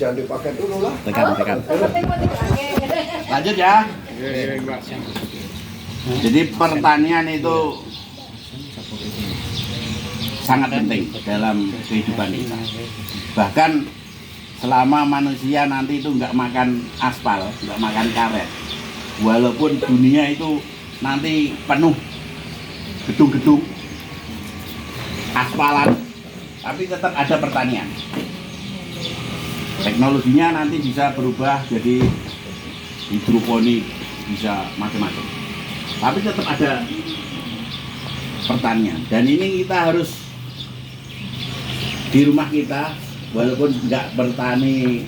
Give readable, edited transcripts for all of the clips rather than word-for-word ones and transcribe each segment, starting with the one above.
jangan dipakai dulu lah. Tekan. Lanjut ya. Jadi pertanian itu sangat penting dalam kehidupan kita. Bahkan selama manusia nanti itu nggak makan aspal, nggak makan karet, walaupun dunia itu nanti penuh gedung-gedung aspalan, tapi tetap ada pertanian. Teknologinya nanti bisa berubah jadi hidroponik, bisa macam-macam, tapi tetap ada pertanian. Dan ini kita harus di rumah kita, walaupun nggak bertani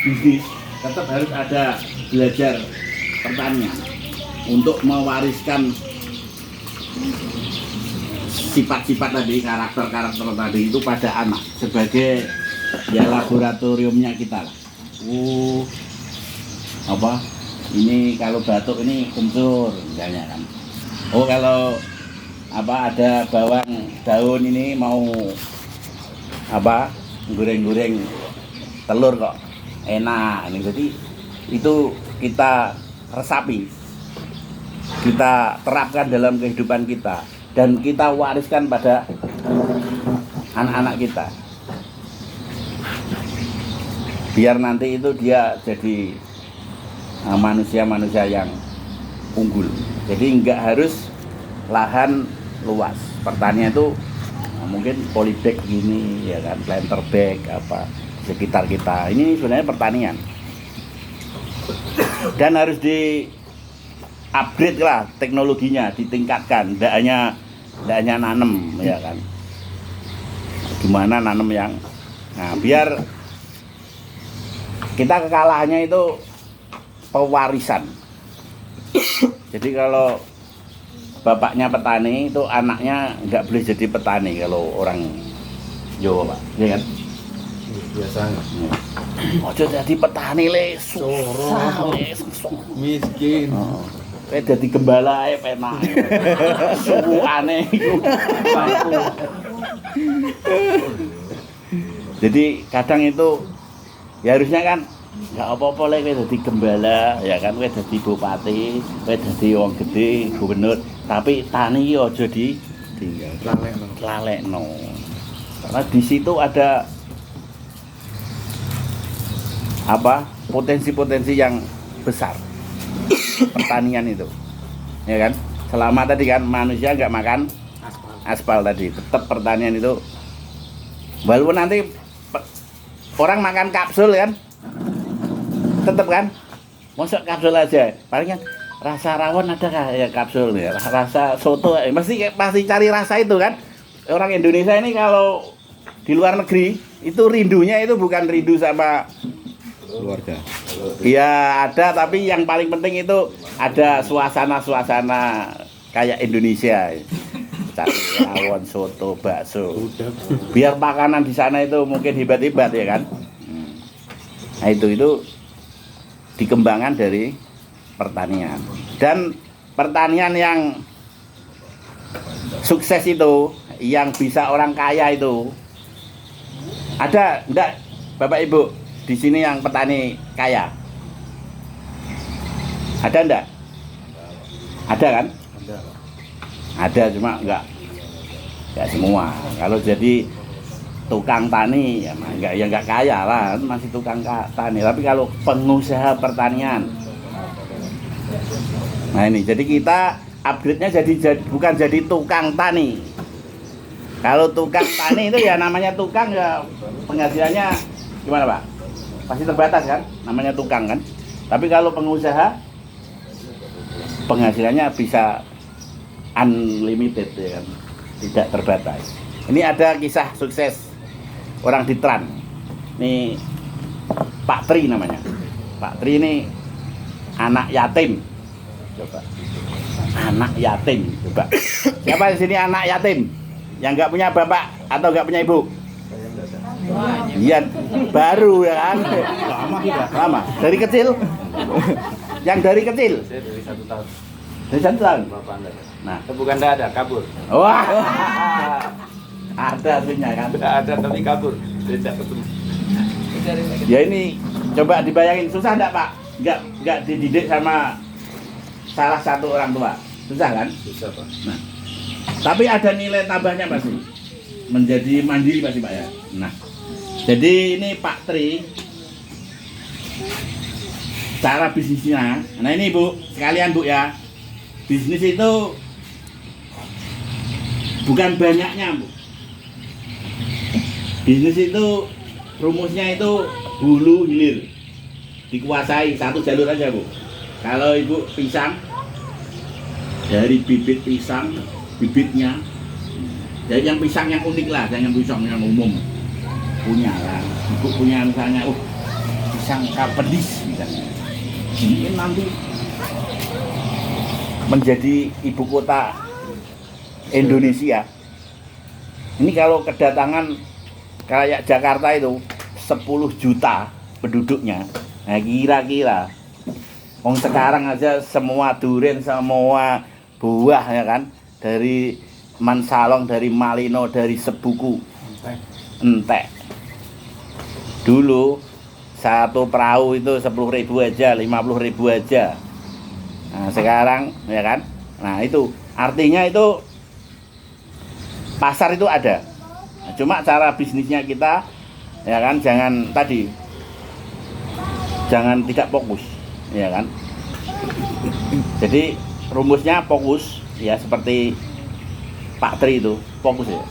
bisnis, tetap harus ada belajar pertanian untuk mewariskan sifat-sifat tadi, karakter-karakter tadi itu pada anak sebagai ya laboratoriumnya kita lah. Ini kalau batuk ini kencur misalnya kan. Kalau ada bawang daun ini mau goreng-goreng telur kok enak. Jadi itu kita resapi, kita terapkan dalam kehidupan kita dan kita wariskan pada anak-anak kita, biar nanti itu dia jadi manusia-manusia yang unggul. Jadi nggak harus lahan luas. Pertanian itu mungkin polybag gini ya kan, planter bag sekitar kita. Ini sebenarnya pertanian. Dan harus di upgrade lah teknologinya, ditingkatkan. Tidak hanya nanem ya kan. Gimana nanem yang biar kita kekalahannya itu pewarisan. Jadi kalau bapaknya petani itu anaknya nggak boleh jadi petani kalau orang Jawa, Pak, ya kan? Biasanya. Ojo jadi petani susah, miskin. Kayak jadi gembala ae penak. Suku aneh iku. Jadi kadang itu ya harusnya kan nggak apa-apa lah kowe dadi gembala ya kan, kowe dadi bupati, kowe dadi wong gede, gubernur, tapi tani iki aja ditinggal lalekno. Karena di situ ada potensi-potensi yang besar pertanian itu, ya kan? Selama tadi kan manusia nggak makan aspal tadi, tetap pertanian itu, walaupun nanti orang makan kapsul kan, tetap kan, masuk kapsul aja, paling kan rasa rawon ada kah ya kapsul ya, rasa soto pasti cari rasa itu kan. Orang Indonesia ini kalau di luar negeri itu rindunya itu bukan rindu sama Keluarga. Iya ada, tapi yang paling penting itu ada suasana kayak Indonesia. Cari rawon, soto, bakso. Biar makanan di sana itu mungkin hebat-hebat ya kan. Nah itu dikembangkan dari pertanian. Dan pertanian yang sukses itu, yang bisa orang kaya itu, ada enggak Bapak Ibu di sini yang petani kaya? Ada enggak? Ada kan? Ada, cuma enggak semua. Kalau jadi tukang tani ya enggak kaya lah, masih tukang tani. Tapi kalau pengusaha pertanian, nah ini jadi kita upgrade-nya bukan jadi tukang tani. Kalau tukang tani itu ya namanya tukang, ya penghasilannya gimana Pak? Pasti terbatas kan, namanya tukang kan. Tapi kalau pengusaha penghasilannya bisa unlimited ya kan, tidak terbatas. Ini ada kisah sukses orang di Trans. Ini Pak Tri namanya. Pak Tri ini anak yatim. Coba. Anak yatim, coba. Siapa di sini anak yatim? Yang nggak punya bapak atau nggak punya ibu? Iya, baru ya kan? Lama. Dari kecil? Yang dari kecil? Saya dari 1 tahun. Dari 1 tahun? Nah, bukan tidak ada, kabur. Wah, ada artinya kan? Tidak ada tapi kabur, tidak ketemu. Ya ini coba dibayangin, susah enggak Pak? Enggak dididik sama salah satu orang tua. Susah kan? Susah Pak. Nah, tapi ada nilai tambahnya pasti. Menjadi mandiri pasti Pak ya. Nah, jadi ini Pak Tri cara bisnisnya. Nah ini Bu, sekalian Bu ya. Bisnis itu bukan banyaknya Bu. Bisnis itu rumusnya itu hulu hilir. Dikuasai satu jalur aja Bu. Kalau Ibu pisang dari bibit pisang, bibitnya jadi yang pisang yang unik lah, jangan pisang yang umum punya lah. Ibu punya misalnya, pisang Kapedis misalnya. Ini nanti menjadi ibu kota Indonesia. Ini kalau kedatangan kayak Jakarta itu 10 juta penduduknya. Nah kira-kira wong sekarang aja semua durian, semua buah ya kan, dari mansalong, dari malino, dari sebuku, entek. Dulu satu perahu itu 10.000 aja, 50.000 aja. Nah, sekarang ya kan. Nah, itu artinya itu pasar itu ada. Nah, cuma cara bisnisnya kita ya kan, jangan tidak fokus, ya kan. Jadi rumusnya fokus ya, seperti Pak Tri itu fokus ya.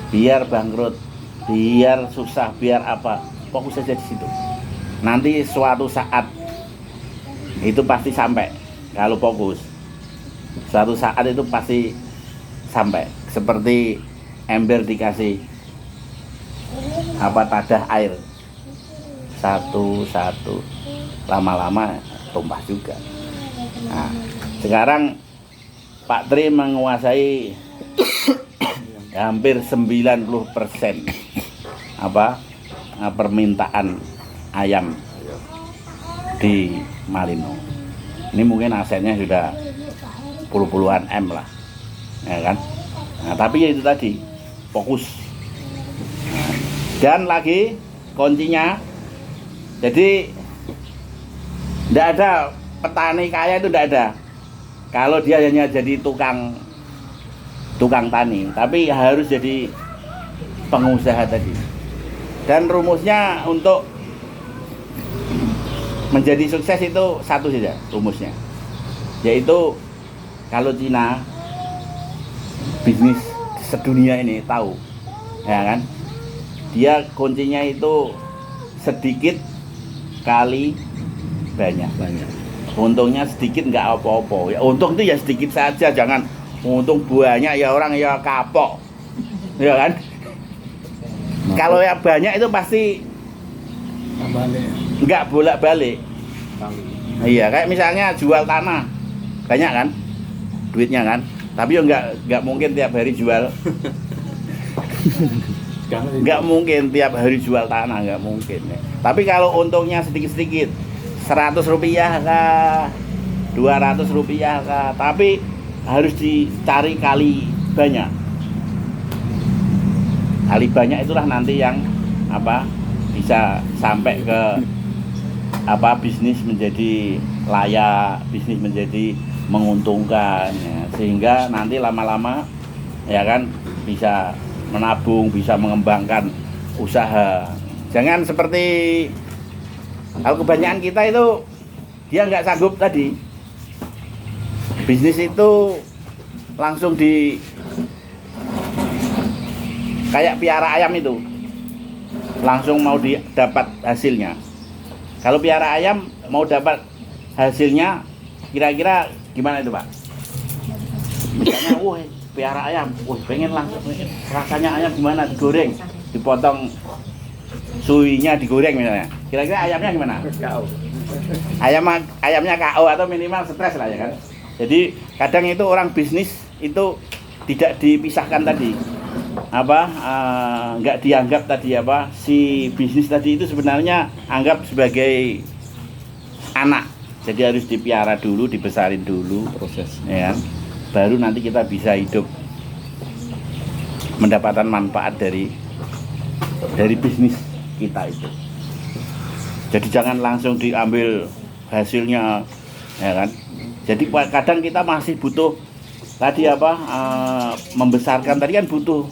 Biar bangkrut, biar susah, biar apa, fokus saja di situ. Nanti suatu saat itu pasti sampai. Kalau fokus, suatu saat itu pasti sampai. Seperti ember dikasih tadah air satu-satu, lama-lama tumpah juga. Nah, sekarang Pak Tri menguasai hampir 90% permintaan ayam di Malino. Ini mungkin asetnya sudah puluhan M lah, ya kan? Nah, tapi itu tadi fokus. Nah, dan lagi kuncinya, jadi tidak ada petani kaya itu, tidak ada. Kalau dia hanya jadi tukang tani, tapi harus jadi pengusaha tadi. Dan rumusnya untuk menjadi sukses itu satu saja rumusnya, yaitu kalau Cina bisnis sedunia ini tahu, ya kan, dia kuncinya itu sedikit kali banyak. Untungnya sedikit nggak apa-apa. Ya untung itu ya sedikit saja, jangan untung banyak ya orang ya kapok, ya kan. Kalau yang banyak itu pasti nggak bolak-balik. Iya, kayak misalnya jual tanah banyak kan duitnya kan, tapi ya nggak mungkin tiap hari jual. Nggak mungkin tiap hari jual tanah, nggak mungkin. Tapi kalau untungnya sedikit-sedikit, 100 rupiah kah, 200 rupiah kah, tapi harus dicari kali banyak. Kali banyak itulah nanti yang bisa sampai ke bisnis menjadi layak, bisnis menjadi menguntungkan ya. Sehingga nanti lama-lama ya kan bisa menabung, bisa mengembangkan usaha. Jangan seperti kalau kebanyakan kita itu dia nggak sanggup tadi. Bisnis itu langsung kayak piara ayam itu, langsung mau dapat hasilnya. Kalau piara ayam mau dapat hasilnya, kira-kira gimana itu Pak? Misalnya, piara ayam, pengen langsung, rasanya ayam gimana, digoreng, dipotong suinya, digoreng misalnya. Kira-kira ayamnya gimana? KO. Ayamnya KO atau minimal stres lah ya kan. Jadi kadang itu orang bisnis itu tidak dipisahkan tadi. Nggak dianggap tadi si bisnis tadi itu sebenarnya anggap sebagai anak. Jadi harus dipiara dulu, dibesarin dulu proses, ya kan? Baru nanti kita bisa hidup mendapatkan manfaat dari bisnis kita itu. Jadi jangan langsung diambil hasilnya, ya kan? Jadi kadang kita masih butuh tadi apa membesarkan tadi kan butuh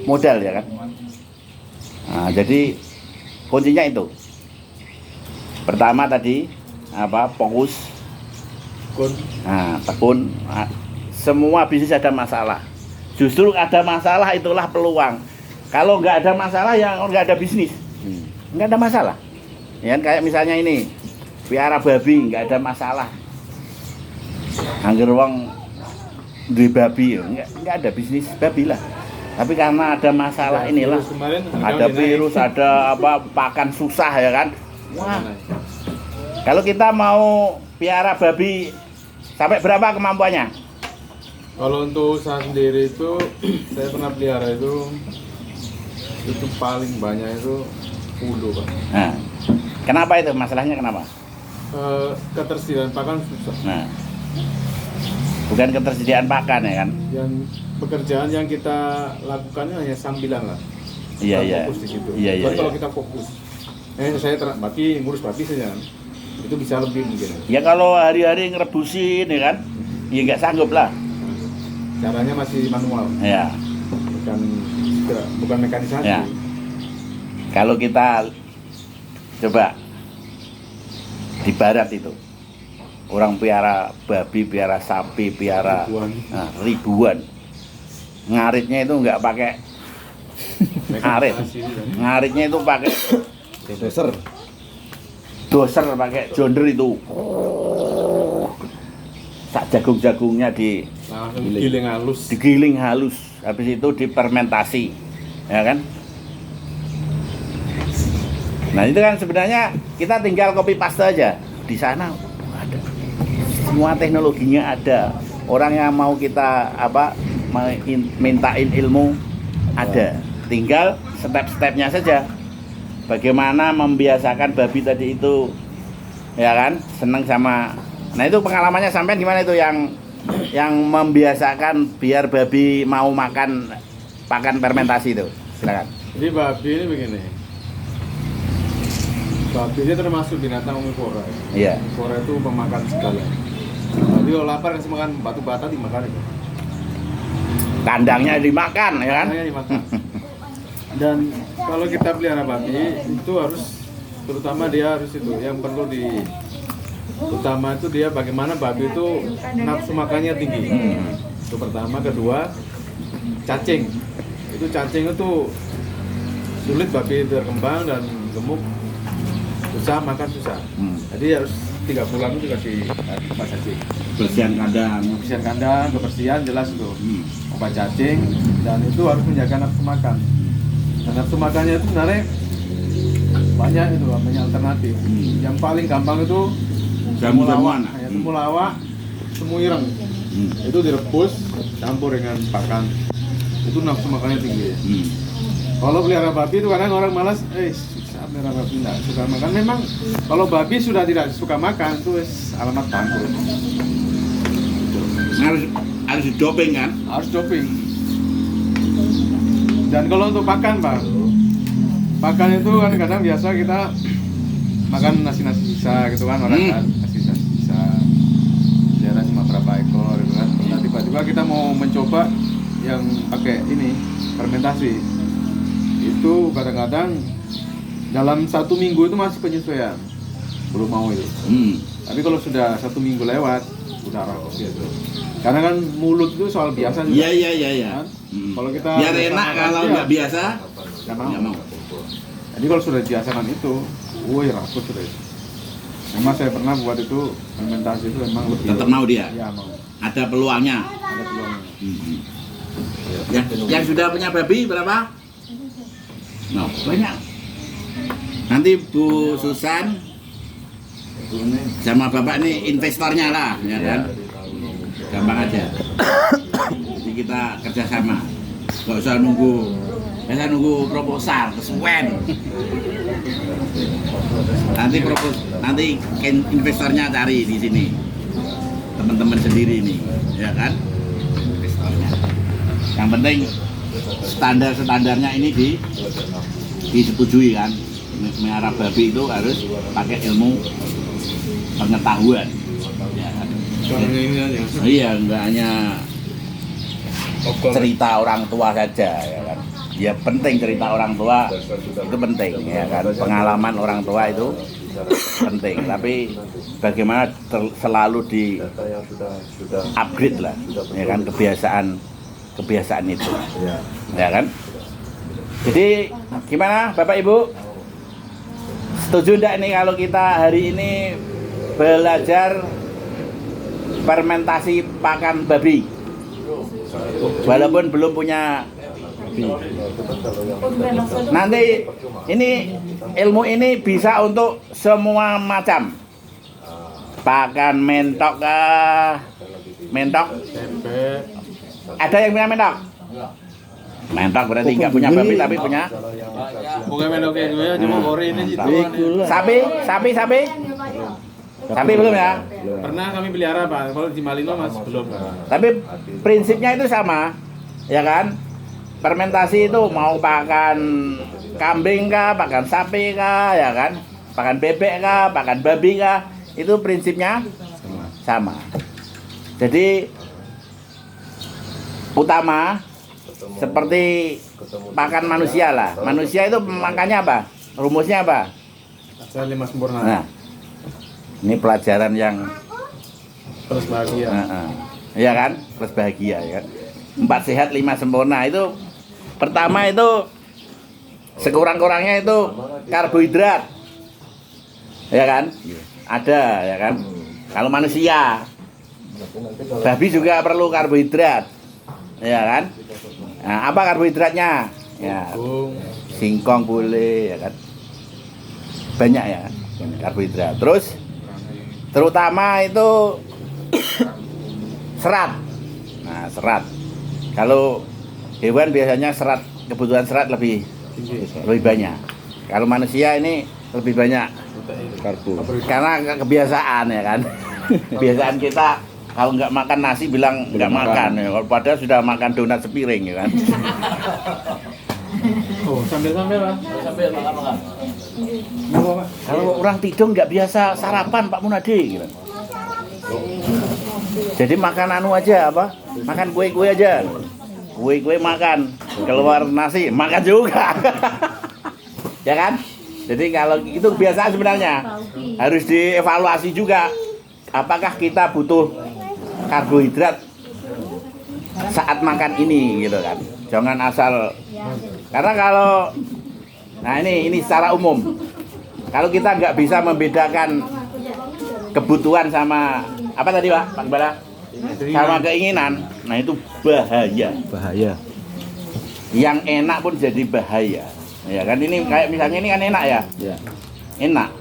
modal ya kan. Nah, jadi kuncinya itu. Pertama tadi apa fokus. Nah, tekun. Semua bisnis ada masalah. Justru ada masalah itulah peluang. Kalau nggak ada masalah ya nggak ada bisnis. Nggak ada masalah. Ya kan kayak misalnya ini piara babi nggak ada masalah. Angger wong duwe babi nggak ada bisnis babi lah. Tapi karena ada masalah inilah, ada virus, ada apa pakan susah ya kan. Wah. Kalau kita mau piara babi sampai berapa kemampuannya? Kalau untuk usaha sendiri itu saya pernah pelihara itu paling banyak itu 10 Pak. Nah, kenapa itu? Masalahnya kenapa? Ketersediaan pakan susah. Nah, bukan ketersediaan pakan ya kan? Yang pekerjaan yang kita lakukan hanya sambilan lah. Iya Kita iya. fokus di situ. Iya iya. Kalau kita fokus, saya babi ngurus babi saja, itu bisa lebih mungkin. Ya kalau hari-hari ngerebusin ya kan, ya nggak sanggup lah. Caranya masih manual, Ya. bukan mekanisasi. Ya. Kalau kita coba di barat itu orang piara babi, piara sapi, piara ribuan. Ngaritnya itu nggak pakai ngarit. Mekanisasi itu kan. Ngaritnya itu pakai doser pakai jonder itu. Sak jagung-jagungnya Langsung giling halus. digiling halus, habis itu difermentasi, ya kan? Nah itu kan sebenarnya kita tinggal copy paste aja. Di sana ada semua teknologinya ada. Orang yang mau kita apa mintain ilmu ada. Tinggal step-stepnya saja. Bagaimana membiasakan babi tadi itu, ya kan? Seneng sama. Nah itu pengalamannya sampean gimana itu yang membiasakan biar babi mau makan pakan fermentasi itu? Silakan. Jadi babi ini begini. Babi ini termasuk binatang omnivora. Iya. Omnivora itu pemakan segala. Jadi kalau lapar kasih makan batu bata dimakan itu. Kandangnya dimakan, ya kan? Kandangnya dimakan. Dan kalau kita pelihara babi itu harus terutama dia harus itu yang perlu utama itu dia bagaimana babi itu nafsu makannya tinggi. Itu pertama, kedua cacing. Itu cacing itu sulit babi berkembang dan gemuk, susah makan susah. Jadi harus 3 bulan itu dikasih obat cacing. Bersihan kandang. Kebersihan kandang, kebersihan jelas itu. Obat cacing dan itu harus menjaga nafsu makan. Dan nafsu makannya itu sebenarnya banyak itu, banyak alternatif. Yang paling gampang itu Jamu-jamuan. temulawak, semu ireng. Itu direbus campur dengan pakan. Itu nafsu makannya tinggi. Kalau pelihara babi itu kadang orang malas, susah pelihara babi tidak suka makan. Memang kalau babi sudah tidak suka makan itu alamat bangkrut. Harus didoping kan? Harus doping. Dan kalau untuk pakan Pak, pakan itu kan kadang biasa kita makan nasi-nasi sisa gitu kan, orang kan nasi-nasi sisa jarang cuma berapa ekor gitu kan. Nah tiba-tiba kita mau mencoba yang pakai ini fermentasi, itu kadang-kadang dalam 1 minggu itu masih penyesuaian, belum mau itu. Tapi kalau sudah 1 minggu lewat udah rakus gitu. Karena kan mulut itu soal biasa juga. Iya. Kan? Kalau kita Biar enak kalau nggak biasa, nggak nggak mau. Jadi kalau sudah dibiasakan itu, woi rakus sudah itu. Memang saya pernah buat itu fermentasi itu memang lebih. Tetap mau dia? Iya mau. Ada peluangnya. Ada peluangnya. Yang sudah punya babi berapa? No, banyak. Nanti Bu Susan sama Bapak ini investornya lah, ya kan? Gampang aja. Jadi kita kerjasama. Gak usah nunggu proposal, kesuwen. Nanti investornya cari di sini. Teman-teman sendiri nih, ya kan? Investornya. Yang penting standarnya ini disetujui kan. melihara babi itu harus pakai ilmu pengetahuan. Ya kan? Soalnya ini aja. Iya, enggak hanya cerita orang tua saja, ya kan. Ya penting cerita orang tua itu penting, ya kan. Pengalaman orang tua itu penting, tapi bagaimana selalu di upgrade lah, ya kan, kebiasaan itu, ya kan. Jadi gimana Bapak Ibu, setuju enggak nih kalau kita hari ini belajar fermentasi pakan babi, walaupun belum punya. Nanti ini ilmu ini bisa untuk semua macam. Pakan mentok kah? Mentok? Ada yang punya mentok? Mentok berarti nggak punya babi tapi punya. Bukan menok kayak gue, cuma kori ini gitu. Sapi? Sapi belum ya? Pernah kami pelihara Pak, kalau di Malino Mas belum. Tapi prinsipnya itu sama, ya kan? Fermentasi itu mau pakan kambing kah, pakan sapi kah, ya kan? Pakan bebek kah, pakan babi kah, itu prinsipnya sama. Jadi utama seperti pakan manusia lah. Manusia itu makannya apa? Rumusnya apa? Asal 5 sempurna. Nah, ini pelajaran yang Terus bahagia. Iya kan? Plus bahagia, ya kan? 4 sehat 5 sempurna itu pertama itu sekurang-kurangnya itu karbohidrat, ya kan? Ada, ya kan? Kalau manusia, babi juga perlu karbohidrat, ya kan? Nah, apa karbohidratnya? Ya, singkong boleh, ya kan? Banyak ya karbohidrat. Terus terutama itu serat. Nah, serat. Kalau hewan biasanya kebutuhan serat lebih banyak. Kalau manusia ini lebih banyak karbo. Karena kebiasaan, ya kan. Kebiasaan kita kalau nggak makan nasi bilang nggak makan. Ya. Kalau padahal sudah makan donat sepiring, ya kan. Oh, sambil-sambil Pak. Sambil makan. Kalau orang Tidung nggak biasa sarapan Pak Munadi, gitu. Jadi makan anu aja apa? Makan kue-kue aja. Kue-kue makan, keluar nasi makan juga. Ya kan? Jadi kalau itu kebiasaan sebenarnya harus dievaluasi juga. Apakah kita butuh karbohidrat saat makan ini gitu kan? Jangan asal. Karena kalau nah ini secara umum. Kalau kita nggak bisa membedakan kebutuhan sama apa tadi Pak Kepala? Sama keinginan, nah itu bahaya. Yang enak pun jadi bahaya, ya kan? Ini kayak misalnya ini kan enak ya, enak.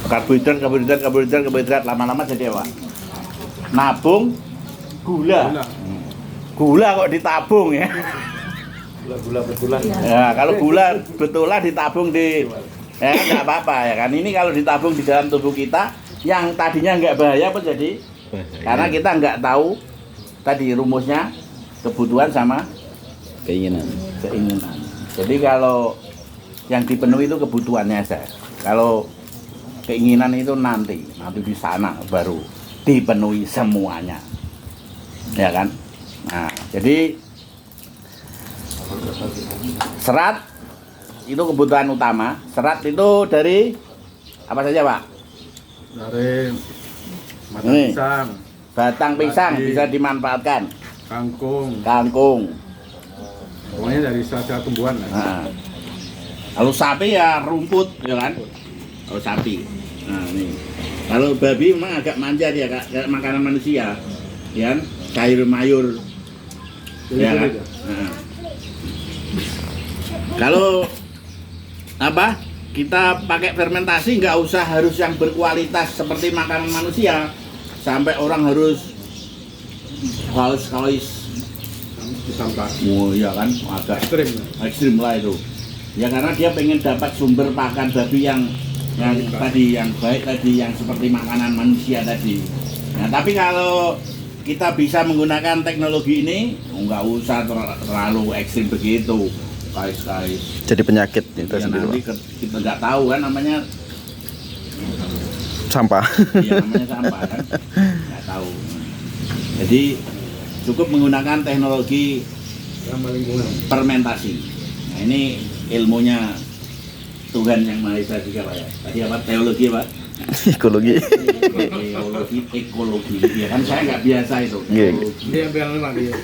Karbohidrat lama-lama jadi apa? Nabung gula kok ditabung ya. Gula betulan. Ya kalau gula betulan ditabung di, ya nggak apa-apa ya kan? Ini kalau ditabung di dalam tubuh kita, yang tadinya nggak bahaya pun jadi. Karena kita nggak tahu tadi rumusnya kebutuhan sama keinginan. Jadi kalau yang dipenuhi itu kebutuhannya saja. Kalau keinginan itu nanti di sana baru dipenuhi semuanya, ya kan? Nah, jadi serat itu kebutuhan utama. Serat itu dari apa saja Pak? Dari batang Ini. pisang, Batang pisang Padi. bisa dimanfaatkan. kangkung. Pokoknya dari segala tumbuhan lah. Nah, kalau sapi ya rumput, ya kan? Kalau sapi. Nah, ini. Kalau babi memang agak manja dia, kayak makanan manusia, ya kan? Sayur mayur, ya kan? Nah. Kalau apa? Kita pakai fermentasi nggak usah harus yang berkualitas seperti makanan manusia, sampai orang harus Ditambah oh iya kan, agak ekstrim lah itu. Ya karena dia pengen dapat sumber pakan babi yang tadi, yang baik tadi, yang seperti makanan manusia tadi. Nah tapi kalau kita bisa menggunakan teknologi ini, nggak usah terlalu ekstrim begitu. kais-kais. Jadi penyakit itu Ya, sendiri, nanti Pak. kita nggak tahu kan namanya, Sampah. ya namanya sampah kan, nggak tahu. Jadi cukup menggunakan teknologi Ramah lingkungan. fermentasi. Nah ini ilmunya Tuhan yang Maha Esa juga Pak ya. Tadi apa? Teologi Pak? Ekologi. Ekologi. Ya kan saya nggak biasa itu. Iya. Ekologi. Dia bilang memang dia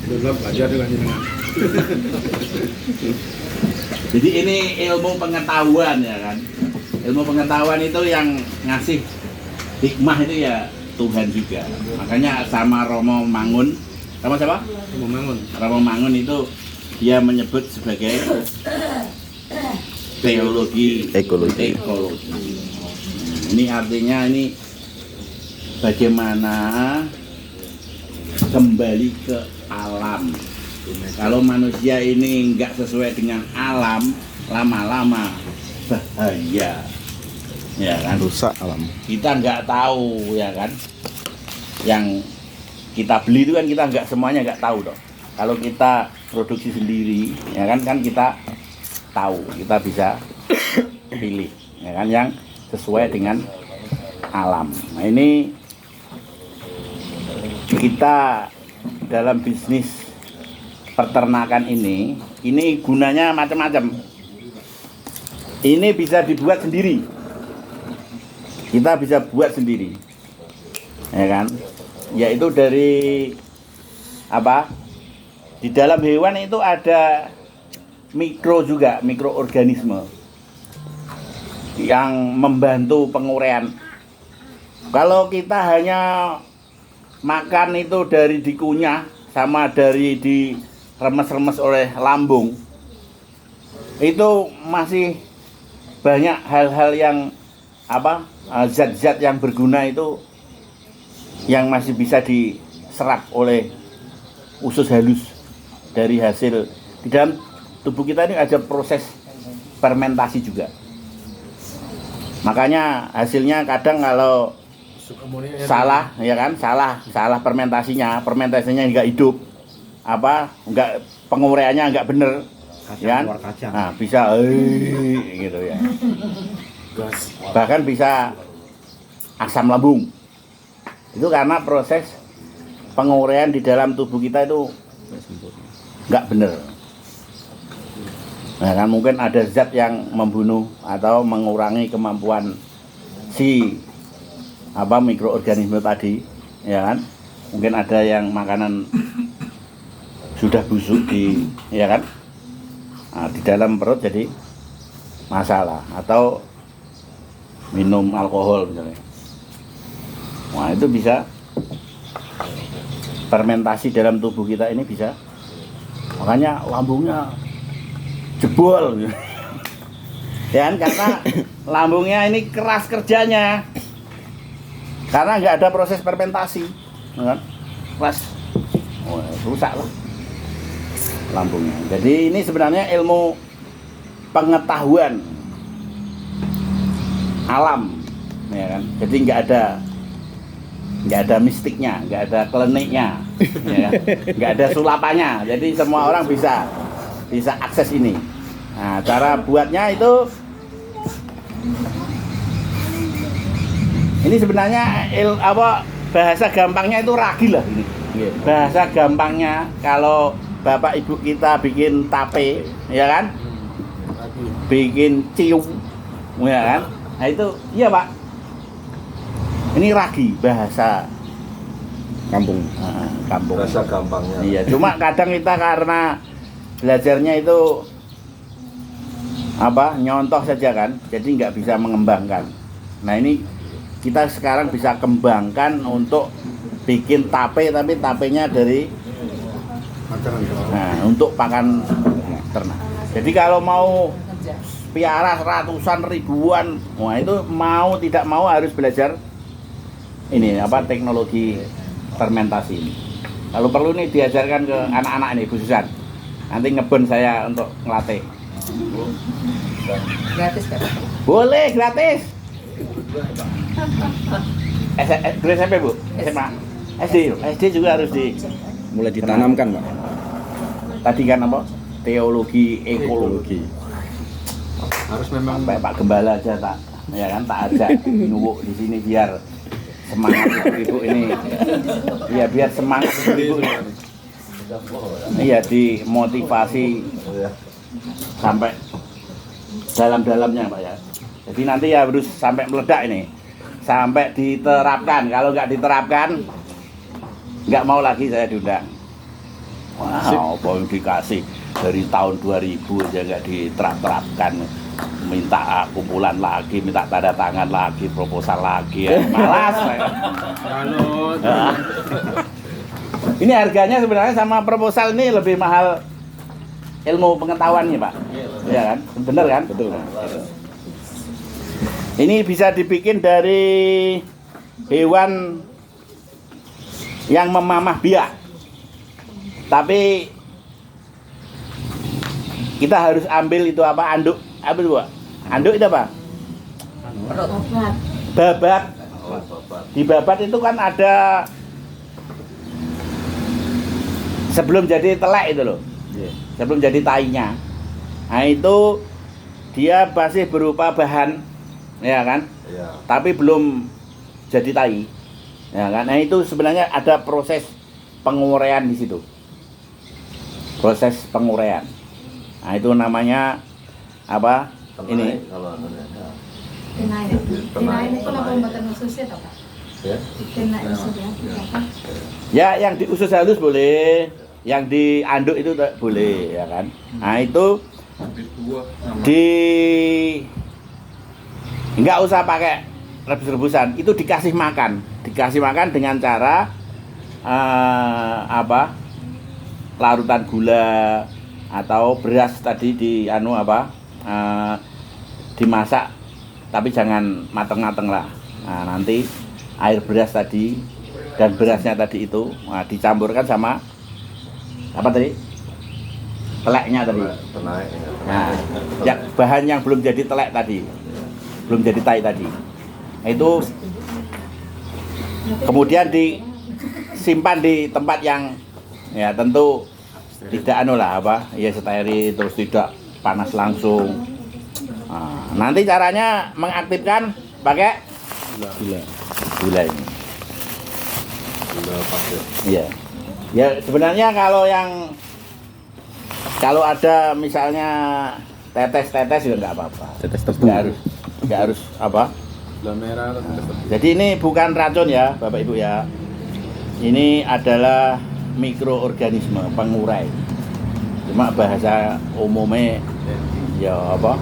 belum belajar dengan jenengan. Jadi ini ilmu pengetahuan ya kan. Ilmu pengetahuan itu yang ngasih hikmah itu ya Tuhan juga. Makanya sama Romo Mangun, sama siapa? Membangun. Romo Mangun itu dia menyebut sebagai teologi Ekologi. Ini artinya ini bagaimana kembali ke alam. Kalau manusia ini nggak sesuai dengan alam, lama-lama bahaya, ya kan? Rusak alam. Kita nggak tahu, ya kan? Yang kita beli itu kan kita nggak semuanya nggak tahu dong. Kalau kita produksi sendiri, ya kan kita tahu, kita bisa pilih, ya kan, yang sesuai dengan alam. Nah ini kita dalam bisnis peternakan ini gunanya macam-macam. Ini bisa dibuat sendiri. Kita bisa buat sendiri. Ya kan? Yaitu dari apa? Di dalam hewan itu ada mikroorganisme yang membantu penguraian. Kalau kita hanya makan itu dari dikunyah sama dari diremes-remes oleh lambung, itu masih banyak hal-hal yang apa, zat-zat yang berguna itu yang masih bisa diserap oleh usus halus dari hasil. Di dalam tubuh kita ini ada proses fermentasi juga. Makanya hasilnya kadang kalau salah, ya kan, salah fermentasinya nggak hidup, apa, nggak, penguraiannya nggak bener, ya kan, nah bisa gitu ya, bahkan bisa asam lambung. Itu karena proses penguraian di dalam tubuh kita itu nggak bener. Nah kan mungkin ada zat yang membunuh atau mengurangi kemampuan si apa mikroorganisme tadi, ya kan. Mungkin ada yang makanan sudah busuk ya kan, nah, di dalam perut jadi masalah, atau minum alkohol misalnya. Wah itu bisa fermentasi dalam tubuh kita ini bisa, makanya lambungnya jebol ya kan, karena lambungnya ini keras kerjanya karena nggak ada proses fermentasi, ya kan, keras, rusak lah lambungnya. Jadi ini sebenarnya ilmu pengetahuan alam, ya kan. Jadi nggak ada mistiknya, nggak ada kliniknya, ya kan? Nggak ada sulapannya. Jadi semua orang bisa akses ini. Nah, cara buatnya itu ini sebenarnya bahasa gampangnya itu ragi lah ini. Bahasa gampangnya kalau bapak ibu kita bikin tape, ya kan, bikin cium, ya kan. Nah itu iya Pak. Ini ragi bahasa Kampung. Kampung. Bahasa gampangnya. Iya, cuma kadang kita karena belajarnya itu apa, nyontoh saja kan, jadi nggak bisa mengembangkan. Nah ini kita sekarang bisa kembangkan untuk bikin tape, tapi tapenya dari untuk pakan ternak. Jadi kalau mau piara ratusan ribuan, wah itu mau tidak mau harus belajar ini apa, teknologi fermentasi ini. Kalau perlu nih diajarkan ke anak-anak ini khususan. Nanti ngebon saya untuk ngelatih. Gratis kan? Boleh gratis. SMP Bu, SMA, SD juga harus Mulai ditanamkan, Pak. Tadi kan apa? teologi ekologi. Harus memang Sampai Pak Gembala aja tak, ya kan, tak ajak nuwuk di sini biar semangat ibu-ibu ini, ya biar semangat ibu-ibu, iya dimotivasi sampai dalam-dalamnya Pak ya. Jadi nanti ya harus sampai meledak ini, sampai diterapkan. Kalau nggak diterapkan, nggak mau lagi saya diundang. Wow, apa yang dikasih dari tahun 2000 aja nggak diterapkan, minta kumpulan lagi, minta tanda tangan lagi, proposal lagi, ya. Malas saya. kalau Ini harganya sebenarnya sama proposal ini lebih mahal ilmu pengetahuannya Pak, ya kan, bener kan? Betul. Ini bisa dibikin dari hewan yang memamah biak, tapi kita harus ambil itu apa, anduk, apa itu Pak? Anduk itu apa? Babat. Di babat itu kan ada sebelum jadi telek itu loh, sebelum jadi tainya. Nah itu dia masih berupa bahan, ya kan? Tapi belum jadi tai, ya kan? Nah itu sebenarnya ada proses penguraian di situ, proses penguraian. Nah itu namanya apa? Ini Tenai itu kenapa mboten usus ya, Pak? Tenai usus ya. ya yang diusus halus boleh, yang dianduk itu boleh, ya kan? Nah itu di nggak usah pakai rebus-rebusan, itu dikasih makan dengan cara apa, larutan gula atau beras tadi dimasak, tapi jangan mateng-mateng lah. Nah, nanti air beras tadi dan berasnya tadi itu dicampurkan sama apa tadi? Teleknya tadi. Nah, ya, bahan yang belum jadi telek tadi, belum jadi tai tadi. Nah, itu kemudian disimpan di tempat yang ya tentu tidak steril, terus tidak panas langsung. Nah, nanti caranya mengaktifkan pakai gula ini. Iya. Ya sebenarnya kalau ada misalnya tetes juga nggak apa-apa. Tetes tebu. Nggak harus apa. gula merah atau tetes tebu. Jadi ini bukan racun ya, Bapak Ibu ya. Ini adalah mikroorganisme pengurai. Cuma bahasa umumnya ya apa?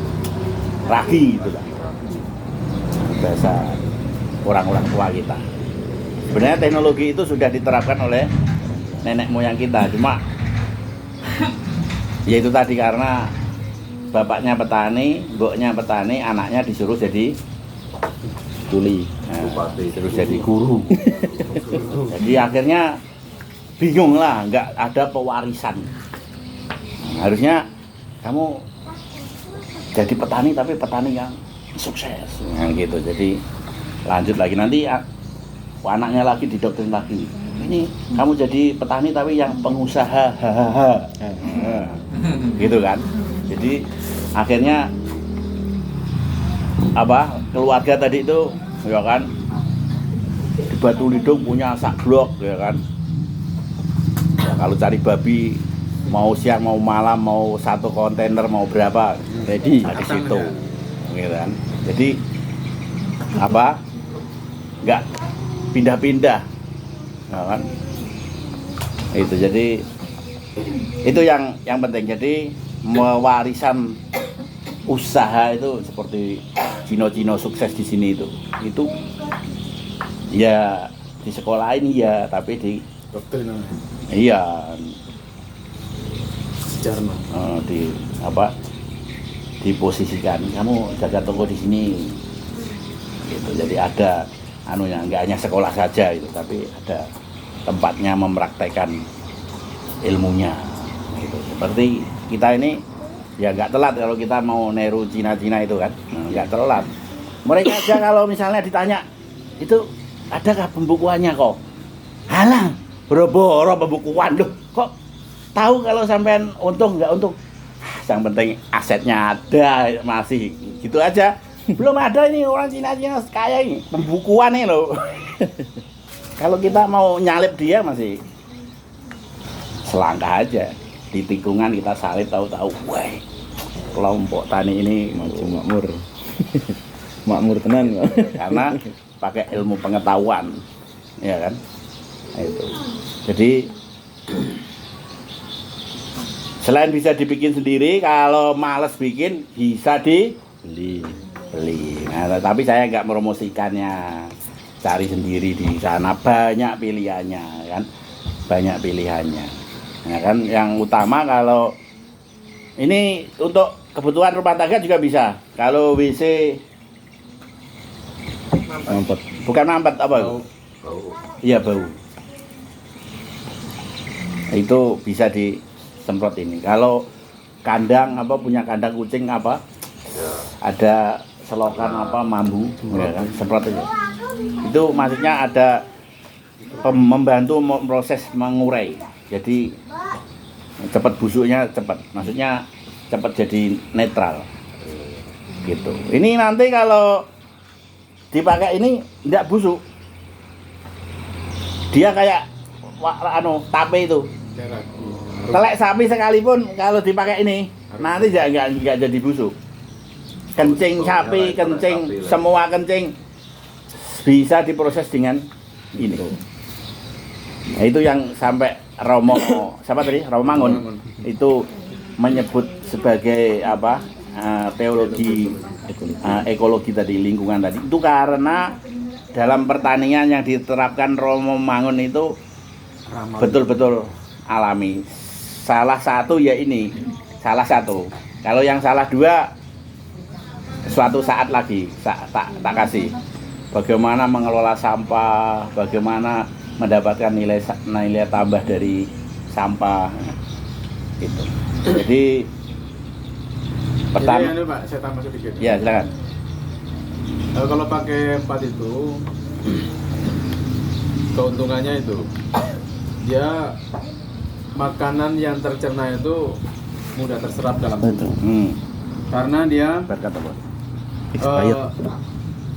Ragi gitu lah. Bahasa orang-orang tua kita. Sebenarnya teknologi itu sudah diterapkan oleh nenek moyang kita, cuma ya itu tadi karena bapaknya petani, mboknya petani, anaknya disuruh jadi Tuli. disuruh jadi guru. Jadi akhirnya bingung lah, nggak ada pewarisan. Harusnya kamu jadi petani tapi petani yang sukses, gitu. Jadi lanjut lagi nanti anaknya lagi didoktrin lagi. Ini kamu jadi petani tapi yang pengusaha, gitu kan. Jadi akhirnya apa, keluarga tadi itu ya kan di Batu Lidung punya sak blok, ya kan. Ya, kalau cari babi mau siang mau malam mau satu kontainer mau berapa ready di situ, gitu kan. Jadi apa, nggak pindah-pindah, ya kan. Itu jadi itu yang penting. Jadi mewarisan usaha itu seperti Cino sukses di sini itu ya di sekolah ini ya, tapi di Doktrin iya Jerman. di apa, diposisikan kamu jaga toko di sini gitu. Jadi ada anunya, nggak hanya sekolah saja itu, tapi ada tempatnya mempraktekkan ilmunya gitu. Seperti kita ini ya nggak telat kalau kita mau niru Cina itu kan, nggak telat. Mereka aja kalau misalnya ditanya itu adakah pembukuannya, kok halang boro-boro pembukuan, loh kok tahu kalau sampean untung nggak untung. Yang penting asetnya ada masih gitu aja. Belum ada ini orang Cina kaya ini pembukuan ini loh. Kalau kita mau nyalip dia masih selangkah aja. Di tikungan kita salib tahu-tahu, wah kelompok tani ini makmur. Makmur tenan Pak. karena pakai ilmu pengetahuan, ya kan? Nah, itu. Jadi selain bisa dibikin sendiri, kalau males bikin bisa dibeli. Nah, tapi saya nggak meromosikannya. Cari sendiri di sana banyak pilihannya, kan? Banyak pilihannya. Ya kan? Yang utama kalau ini untuk kebutuhan rumah tangga juga bisa. Kalau WC Mampet. bukan mampet apa? Iya bau. Itu bisa disemprot ini. Kalau kandang apa punya kandang kucing apa? Ada selokan apa mambu, ya kan? Semprot itu. Itu maksudnya ada membantu proses mengurai. Jadi cepat busuknya cepat. Maksudnya cepat jadi netral. Gitu. Ini nanti kalau dipakai ini tidak busuk. Dia kayak tape itu. Telek sapi sekalipun kalau dipakai ini nanti enggak jadi busuk. Kencing sapi, kencing semua kencing bisa diproses dengan ini. Nah, itu yang sampai Romo siapa tadi? Romangun itu menyebut sebagai apa? Teologi ekologi tadi, lingkungan tadi. Itu karena dalam pertanian yang diterapkan Romo Mangun itu betul-betul alami. Salah satu ya ini, salah satu. Kalau yang salah dua suatu saat lagi tak kasih. Bagaimana mengelola sampah, bagaimana mendapatkan nilai tambah dari sampah gitu. Jadi pertama ini Pak, saya tambah sedikit. Ya, silakan. Kalau pakai 4 itu keuntungannya itu dia makanan yang tercerna itu mudah terserap dalam tubuh. Karena dia Berkata bos.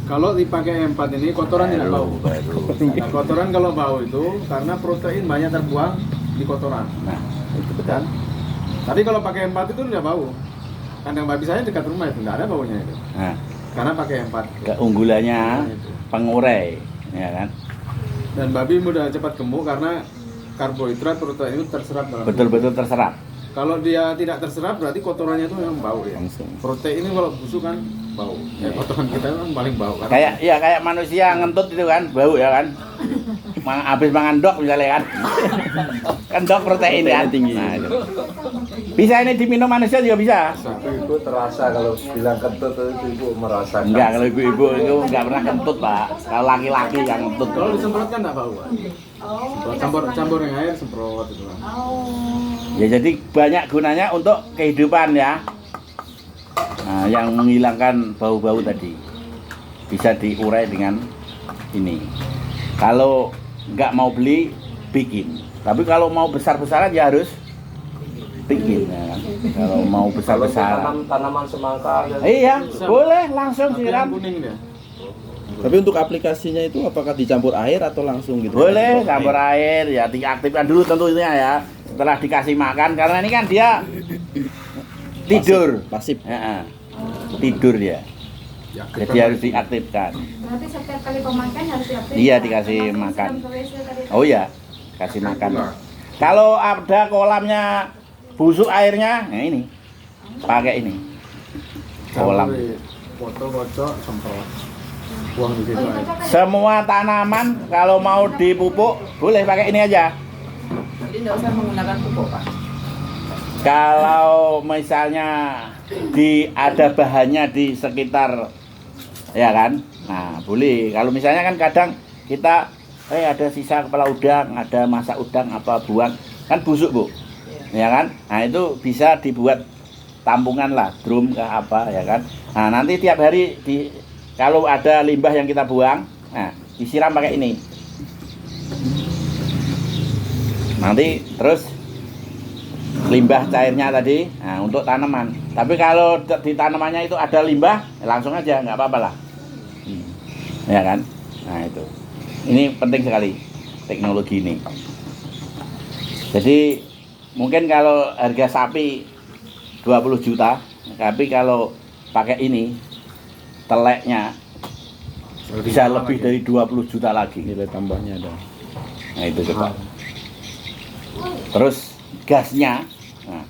kalau dipakai 4 ini kotoran tidak bau. Nah, kotoran kalau bau itu karena protein banyak terbuang di kotoran. Nah, itu betul. Dan tapi kalau pakai 4 itu tidak bau. Kandang babi saya dekat rumah itu tidak ada baunya itu. Nah, Karena pakai 4. keunggulannya pengurai, ya kan? Dan babi mudah cepat gemuk karena karbohidrat, protein itu terserap dalam tubuh. Betul-betul terserap. Kalau dia tidak terserap berarti kotorannya itu memang bau ya. Langsung. Protein ini kalau busuk kan bau. Ya, kotoran kita kan paling bau kan. Kayak manusia ngentut itu kan, bau ya kan? Habis makan dok misalnya kan. Kan dok protein kan tinggi. Nah, itu. Bisa ini diminum manusia juga bisa. Ibu terasa kalau bilang kentut itu ibu merasakan. Enggak, kalau ibu-ibu itu enggak pernah kentut, Pak. Kalau laki-laki yang kentut. Kalau disemprot kan enggak bau. Pak. Oh, Campur yang air semprot itu kan. Ya jadi banyak gunanya untuk kehidupan ya. Nah, yang menghilangkan bau-bau tadi bisa diurai dengan ini. Kalau nggak mau beli, bikin. Tapi kalau mau besar-besaran ya harus bikin. Ya kan? Kalau mau besar-besaran. Tanaman semangka. Iya, boleh langsung Tapi yang siram. kuning dia. Tapi untuk aplikasinya itu apakah dicampur air atau langsung gitu? Boleh campur air ya, diaktifkan dulu tentunya ya. Setelah dikasih makan karena ini kan dia tidur. Pasif. Ya, tidur dia. Diaktifkan. Jadi harus diaktifkan. Berarti setiap kali pemakan harus diaktifkan. Iya, dikasih Termasuk makan. siram ke WC tadi. Oh iya, kasih makan. Kalau ada kolamnya busuk airnya, nah ini pakai ini. Kolam. Foto kocok semprot. Buang di situ air. Semua tanaman kalau mau dipupuk boleh pakai ini aja. Jadi nggak usah menggunakan pupuk, Pak. Kalau misalnya ada bahannya di sekitar, ya kan? Nah boleh. Kalau misalnya kan kadang kita ada sisa kepala udang, ada masak udang apa buang, kan busuk bu, ya kan? Nah itu bisa dibuat tampungan lah, drum ke apa, ya kan? Nah nanti tiap hari kalau ada limbah yang kita buang, nah disiram pakai ini. Nanti terus limbah cairnya tadi, nah, untuk tanaman. Tapi kalau di tanamannya itu ada limbah, ya langsung aja, nggak apa-apa lah. Ya kan? Nah itu. Ini penting sekali teknologi ini. Jadi mungkin kalau harga sapi 20 juta, tapi kalau pakai ini teleknya bisa lebih dari 20 juta lagi. Nilai tambahnya ada. Nah itu coba. Terus gasnya nah,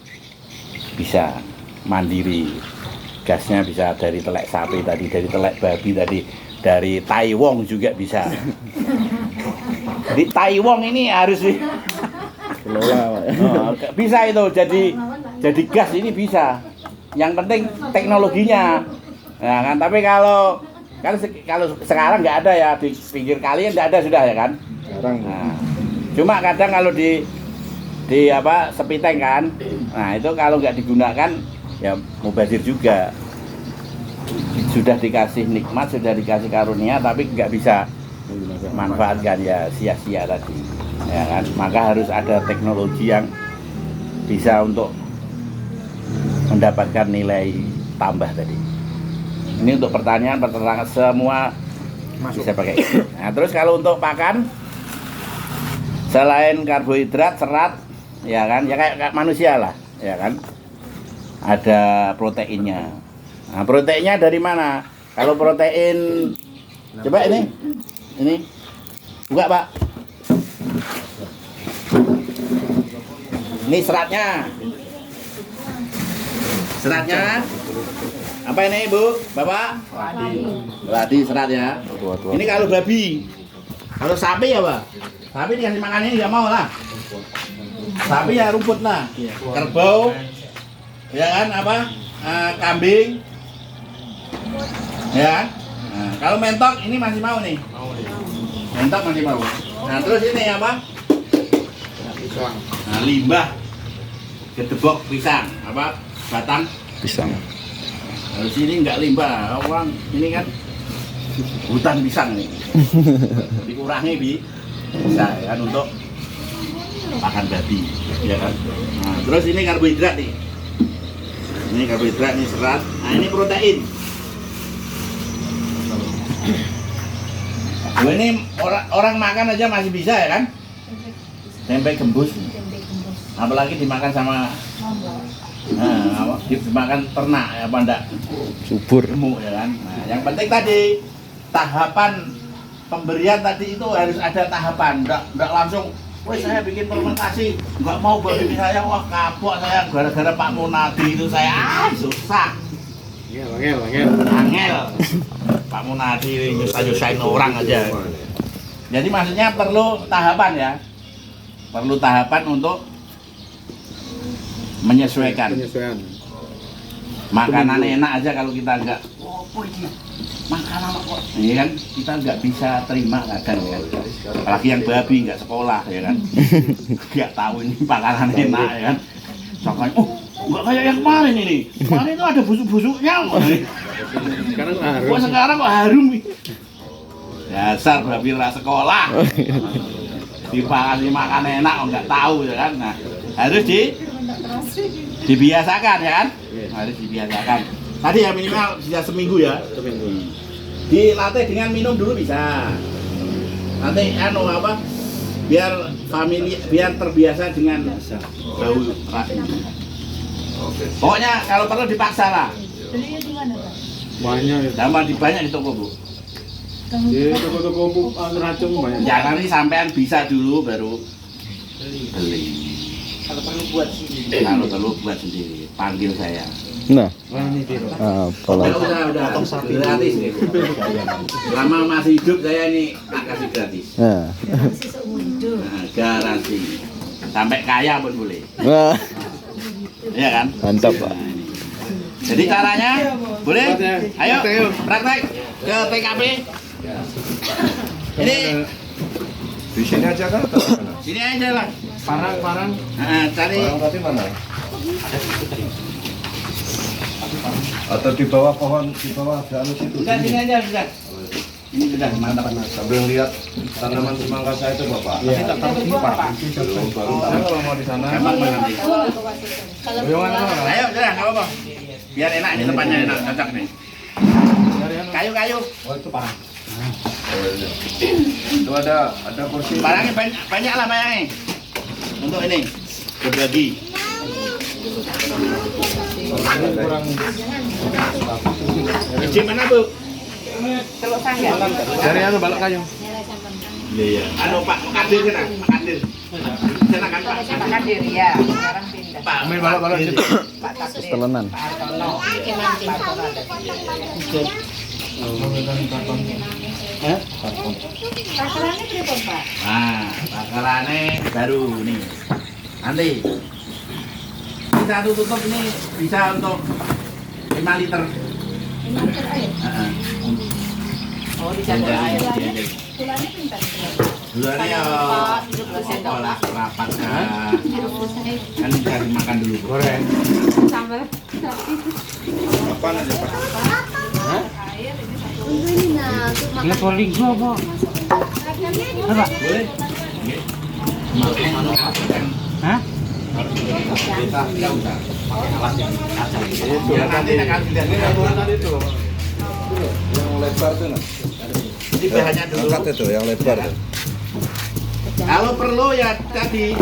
bisa mandiri. Gasnya bisa dari telek sapi tadi, dari telek babi tadi, dari Taiwong juga bisa. Di Taiwong ini harus Kelola. bisa itu jadi gas ini bisa. Yang penting teknologinya. Nah, kan tapi kalau sekarang nggak ada ya di pinggir kali nggak ada sudah ya kan. Sekarang Nah, cuma kadang kalau di apa sepiteng kan, nah itu kalau nggak digunakan ya mubazir juga. Sudah dikasih nikmat, sudah dikasih karunia, tapi nggak bisa manfaatkan ya sia-sia tadi, ya kan. Maka harus ada teknologi yang bisa untuk mendapatkan nilai tambah tadi. Ini untuk pertanian, peternakan semua bisa pakai. Nah, terus kalau untuk pakan, selain karbohidrat, serat, ya kan, ya kayak manusia lah, ya kan. Ada proteinnya. Nah, proteinnya dari mana? Kalau protein, coba ini, buka Pak. Ini seratnya. Seratnya. Apa ini Ibu? Bapak? Ladi seratnya. Ini kalau babi. Kalau sapi ya Pak? Sapi dikasih makan ini nggak mau lah. Sapi ya rumput lah. Kerbau, ya kan apa? Kambing. Ya. Nah, kalau mentok ini masih mau nih. Mentok masih mau. Nah, terus ini apa? Nah, limbah gedebok pisang, apa? Batang pisang. Harus ini enggak limbah. Orang ini kan hutan pisang nih. Dikurangi bisa ya kan untuk pakan babi, ya kan. Nah, terus ini karbohidrat nih. Ini karbohidrat, ini serat. Nah, ini protein. Nah, ini orang makan aja masih bisa ya kan? Tempe gembus. Apalagi dimakan sama dimakan ternak ya apa enggak? Subur. Gemuk ya kan. Nah, yang penting tadi tahapan pemberian tadi itu harus ada tahapan. Enggak langsung, "Woi, saya bikin fermentasi, enggak mau babi saya, wah kapok saya gara-gara Pak Munadi itu saya susah." Angel. Pak Munadi nyusahin orang aja. Jadi maksudnya perlu tahapan ya. Perlu tahapan untuk menyesuaikan. Makanan enak aja kalau kita enggak, makanan kok. Ini kan kita enggak bisa terima kadang ya. Apalagi yang babi enggak sekolah ya kan. Enggak tahu ini makanan enak ya kan. Sampai enggak kayak yang kemarin ini. Kemarin itu ada busuk-busuknya. Sekarang kok harum. Dasar babi ra sekolah. Dipakasih makan enak kok enggak tahu ya kan. Nah, harus dibiasakan ya kan? Harus dibiasakan. Tadi ya minimal bisa seminggu ya. Dilatih dengan minum dulu bisa. Nanti apa? Biar terbiasa dengan bau rasanya. Pokoknya kalau perlu dipaksa lah. Belinya di mana, Pak? Banyak. Banyak di toko Bu. Di toko-toko racun banyak. Jangan nih sampean bisa dulu baru beli. Kalau perlu buat sendiri. Kalau perlu buat sendiri. Panggil saya. Nah, Udah gratis nih. Selama masih hidup saya ini tak kasih gratis. nah, Masih seumur hidup. Nah, garansi. Sampai kaya pun boleh. nah, Iya kan? mantap Pak. Nah, ini. Jadi caranya boleh? Ayo praktek ke TKP. Ini Di sini aja kan atau mana? sini aja lah. Parang. Nah, cari Orang tadi mana? Atau di bawah pohon, di bawah anu situ. udah sini aja sudah. Ini sudah mantap. Sambil lihat tanaman semangka saya itu Bapak. Iya. Belum, baru tahu. Saya kalau mau di sana. Gampang nanti. Boyongan apa? Ayo, sudah, nggak apa-apa. Biar enak ini tempatnya enak, cocok nih. Kayu. Oh iya. Itu ada kursi. Barangnya banyak lah barangnya. Untuk ini berbagi. Kurang. Izin mana Bu? Telur sangga. Dari anu balok kayu. Iya. Anu Pak Kadir sana, Pak Kadir. Sana kan Pak. Pak Kadir ya, sekarang pindah. Pak Ambil balok situ. Pak Kadir. Setelenan. Pak Artono. Pak Artono ada. Takarannya berapa Pak? Nah, bakalannya baru nih. Nanti kita tutup ini bisa untuk 5 liter. 5 liter air. Heeh. Oh, dicampur air. Iya. Gulanya pintar. Gulanya ya olah rapat kan cari makan dulu. Goreng. Sambal. Apa aja Pak? Air ini satu. Dia paling gua apa? Boleh? Hah? Kita tidak usah pakai alas yang kacang. Itu. Ya nanti akan Ini tidak yang mana tadi itu? Yang lebar tuh nah. Jadi bahannya dulu. Angkat itu yang lebar tuh. Kalau perlu ya tadi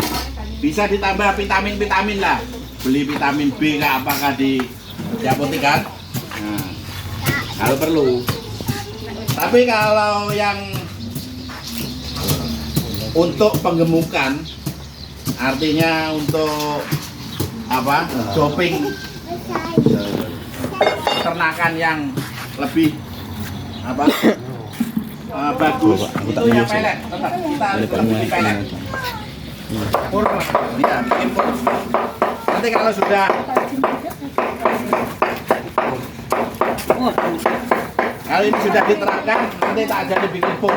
bisa ditambah vitamin lah. Beli vitamin B nggak apakah di apotek. Nah, kalau perlu. Tapi kalau yang untuk penggemukan, artinya untuk apa? Doping peternakan yang lebih apa? Bagus. Itu yang pelet. Tetap kita harus lebih pelet. Iya, impor. Nanti kalau sudah kalau ini sudah diterapkan, nanti tak jadi bikin pur.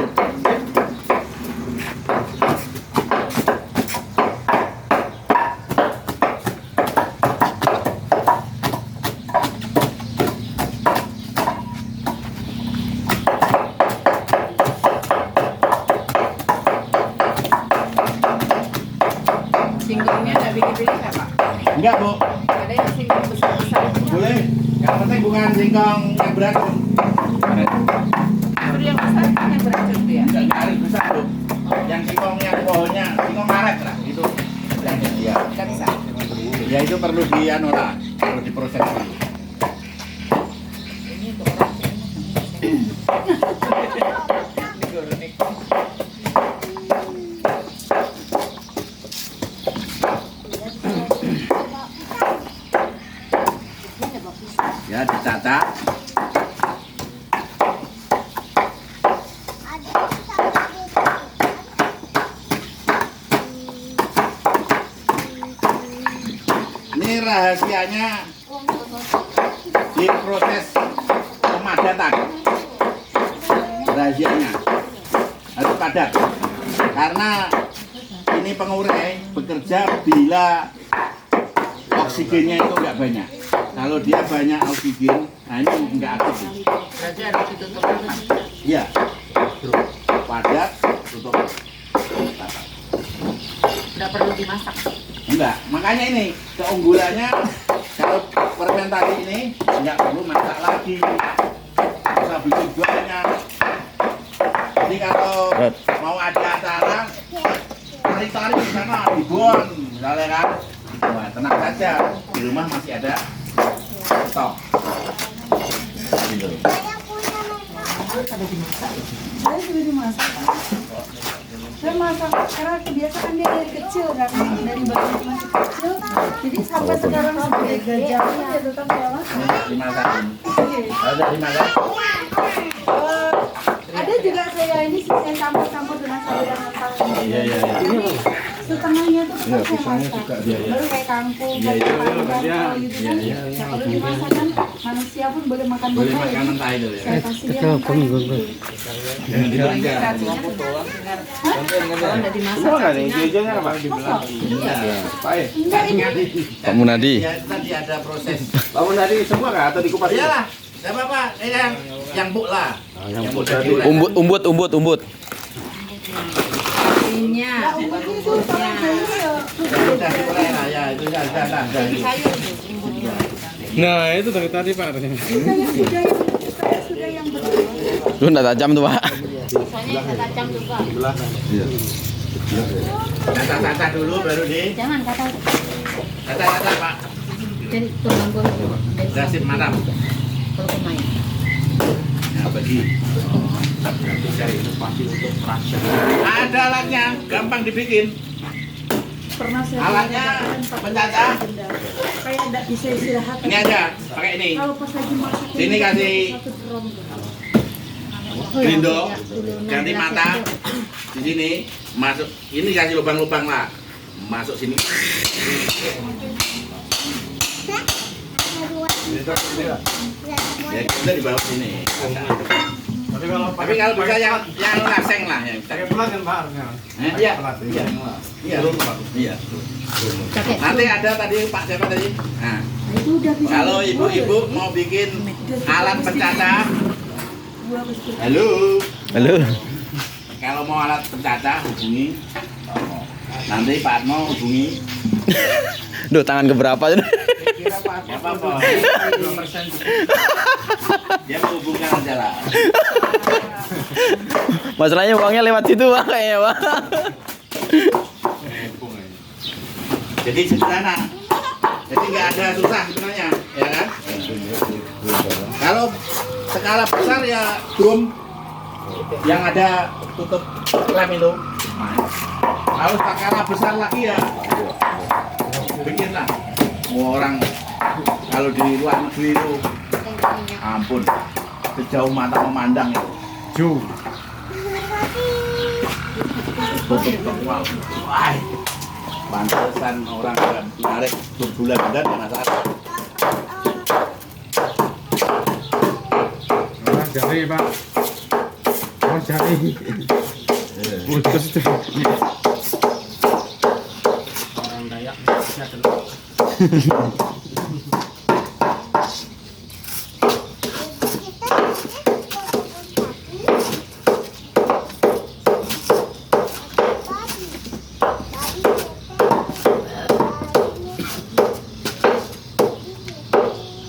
Singkongnya ada pilih-pilih nggak Pak? Enggak, Bu. Ada yang singkong besar-besar. Boleh. Yang penting bukan singkong yang beracun. Itu yang besar kan yang beracun tuh ya? Enggak harus besar, Bu. Yang singkong yang pohonnya, singkong karet lah. Itu. Ya. Nggak bisa. Ya itu perlu lah, perlu diproses dulu. Ini untuk orang Ya dicacat. Ini rahasianya di proses pemadatan. Rahasianya harus padat karena ini pengurai bekerja bila oksigennya itu nggak banyak. Kalau dia banyak oksigen, nah ini nggak aktif. berarti harus ditutup rapat. Iya, padat, tutup. Nggak perlu dimasak. Enggak, makanya ini keunggulannya kalau fermentasi ini nggak perlu masak lagi, bisa bikin banyak. Jadi kalau mau ada acara, tarik-tarik di sana, di Bon, misalnya kan, wah tenang saja, di rumah masih ada stok. Gitu. Ada dimasak. Saya sudah dimasak. Saya masak karena kebiasaan dia dari kecil kan, dari bayi masih kecil. Jadi sampai sekarang sebagai gajah dia tetap saya masak. Dimasakin. Ada dimasak. Ada juga saya ini sih saya campur-campur dengan sayuran mentah. Iya. Setengahnya tuh tetap saya masak. Baru kayak kangkung, kayak bangkol gitu kan. Nah, kalau dimasak kan manusia pun boleh makan Boleh mentah. makan mentah itu ya. Saya kasih dia mentah gitu. Jangan dibangga. Cacingnya segar. Kalau udah dimasak cacingnya. Iya. Pak Munadi. Ya tadi ada proses. Bangun tadi semua kah atau dikupas? Iyalah, tidak apa-apa. Ini yang buk lah. Yang muda di Umbut. Ini Sudah dimulai lah ya, itu sudah. Nah, itu dari tadi Pak. Sudah yang betul. Itu enggak tajam tuh, Pak. soalnya ada tajam juga. Kata-kata dulu baru di Jangan kata kata-kata Pak. jadi pengganggu Sudah sip mantap. kalau pemain. Ya bagi. Ada alatnya, gampang dibikin. Pernah saya Alatnya pencacah. kayak enggak bisa istirahat. Ini aja, pakai ini. Kalau pas lagi masak Sini kasih satu drum tuh. Lindo, ganti mata. Di sini masuk, ini kasih lubang-lubang lah. Masuk sini. Ya kita di bawah sini. Tapi kalau bisa yang laseng lah yang Pakai pelat kan Pak harusnya. Iya. Pelat. Iya. Iya. Iya. Pakai Nanti ada tadi Pak siapa tadi? Nah, Itu udah bisa. kalau ibu-ibu mau bikin alat pencacah, halo. Halo. Kalau mau alat pencacah hubungi. Nanti Pak Atmo hubungi. Duh, tangan keberapa tuh? Kira Pak apa-apa. 2%. Dia menghubungkan aja lah. Masalahnya uangnya lewat situ, Pak, kayaknya, Pak. Jadi sederhana. Jadi nggak ada susah sebenarnya, ya kan? Kalau skala besar ya drum yang ada tutup lem itu. Kalau skala besar lagi ya bikinlah. Orang kalau di luar negeri itu, ampun, sejauh mata memandang itu. Ju. Tutup wah, wah, pantesan orang menarik berbulan-bulan karena saat Mas jari Pak. Mas jari. Putus tuh. Orang Dayak bisa telur.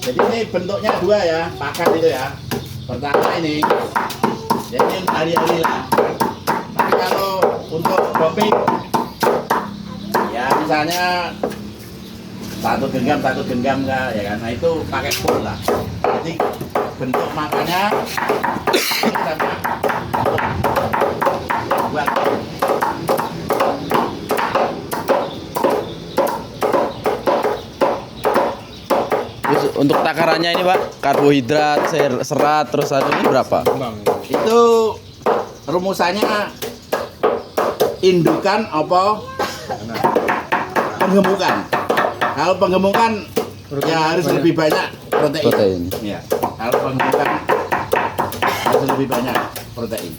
Jadi ini bentuknya dua ya, pakan itu ya. Pertama ini, jadi hari-hari lah. Tapi kalau untuk doping, ya misalnya satu genggam enggak, ya kan? Nah itu pakai full lah. Jadi bentuk makannya sama buat Terus untuk takarannya ini, Pak, karbohidrat, serat, terus ada ini berapa? itu rumusannya indukan apa penggemukan. Kalau penggemukan ya harus lebih banyak protein. Protein. Ya, kalau penggemukan harus lebih banyak protein.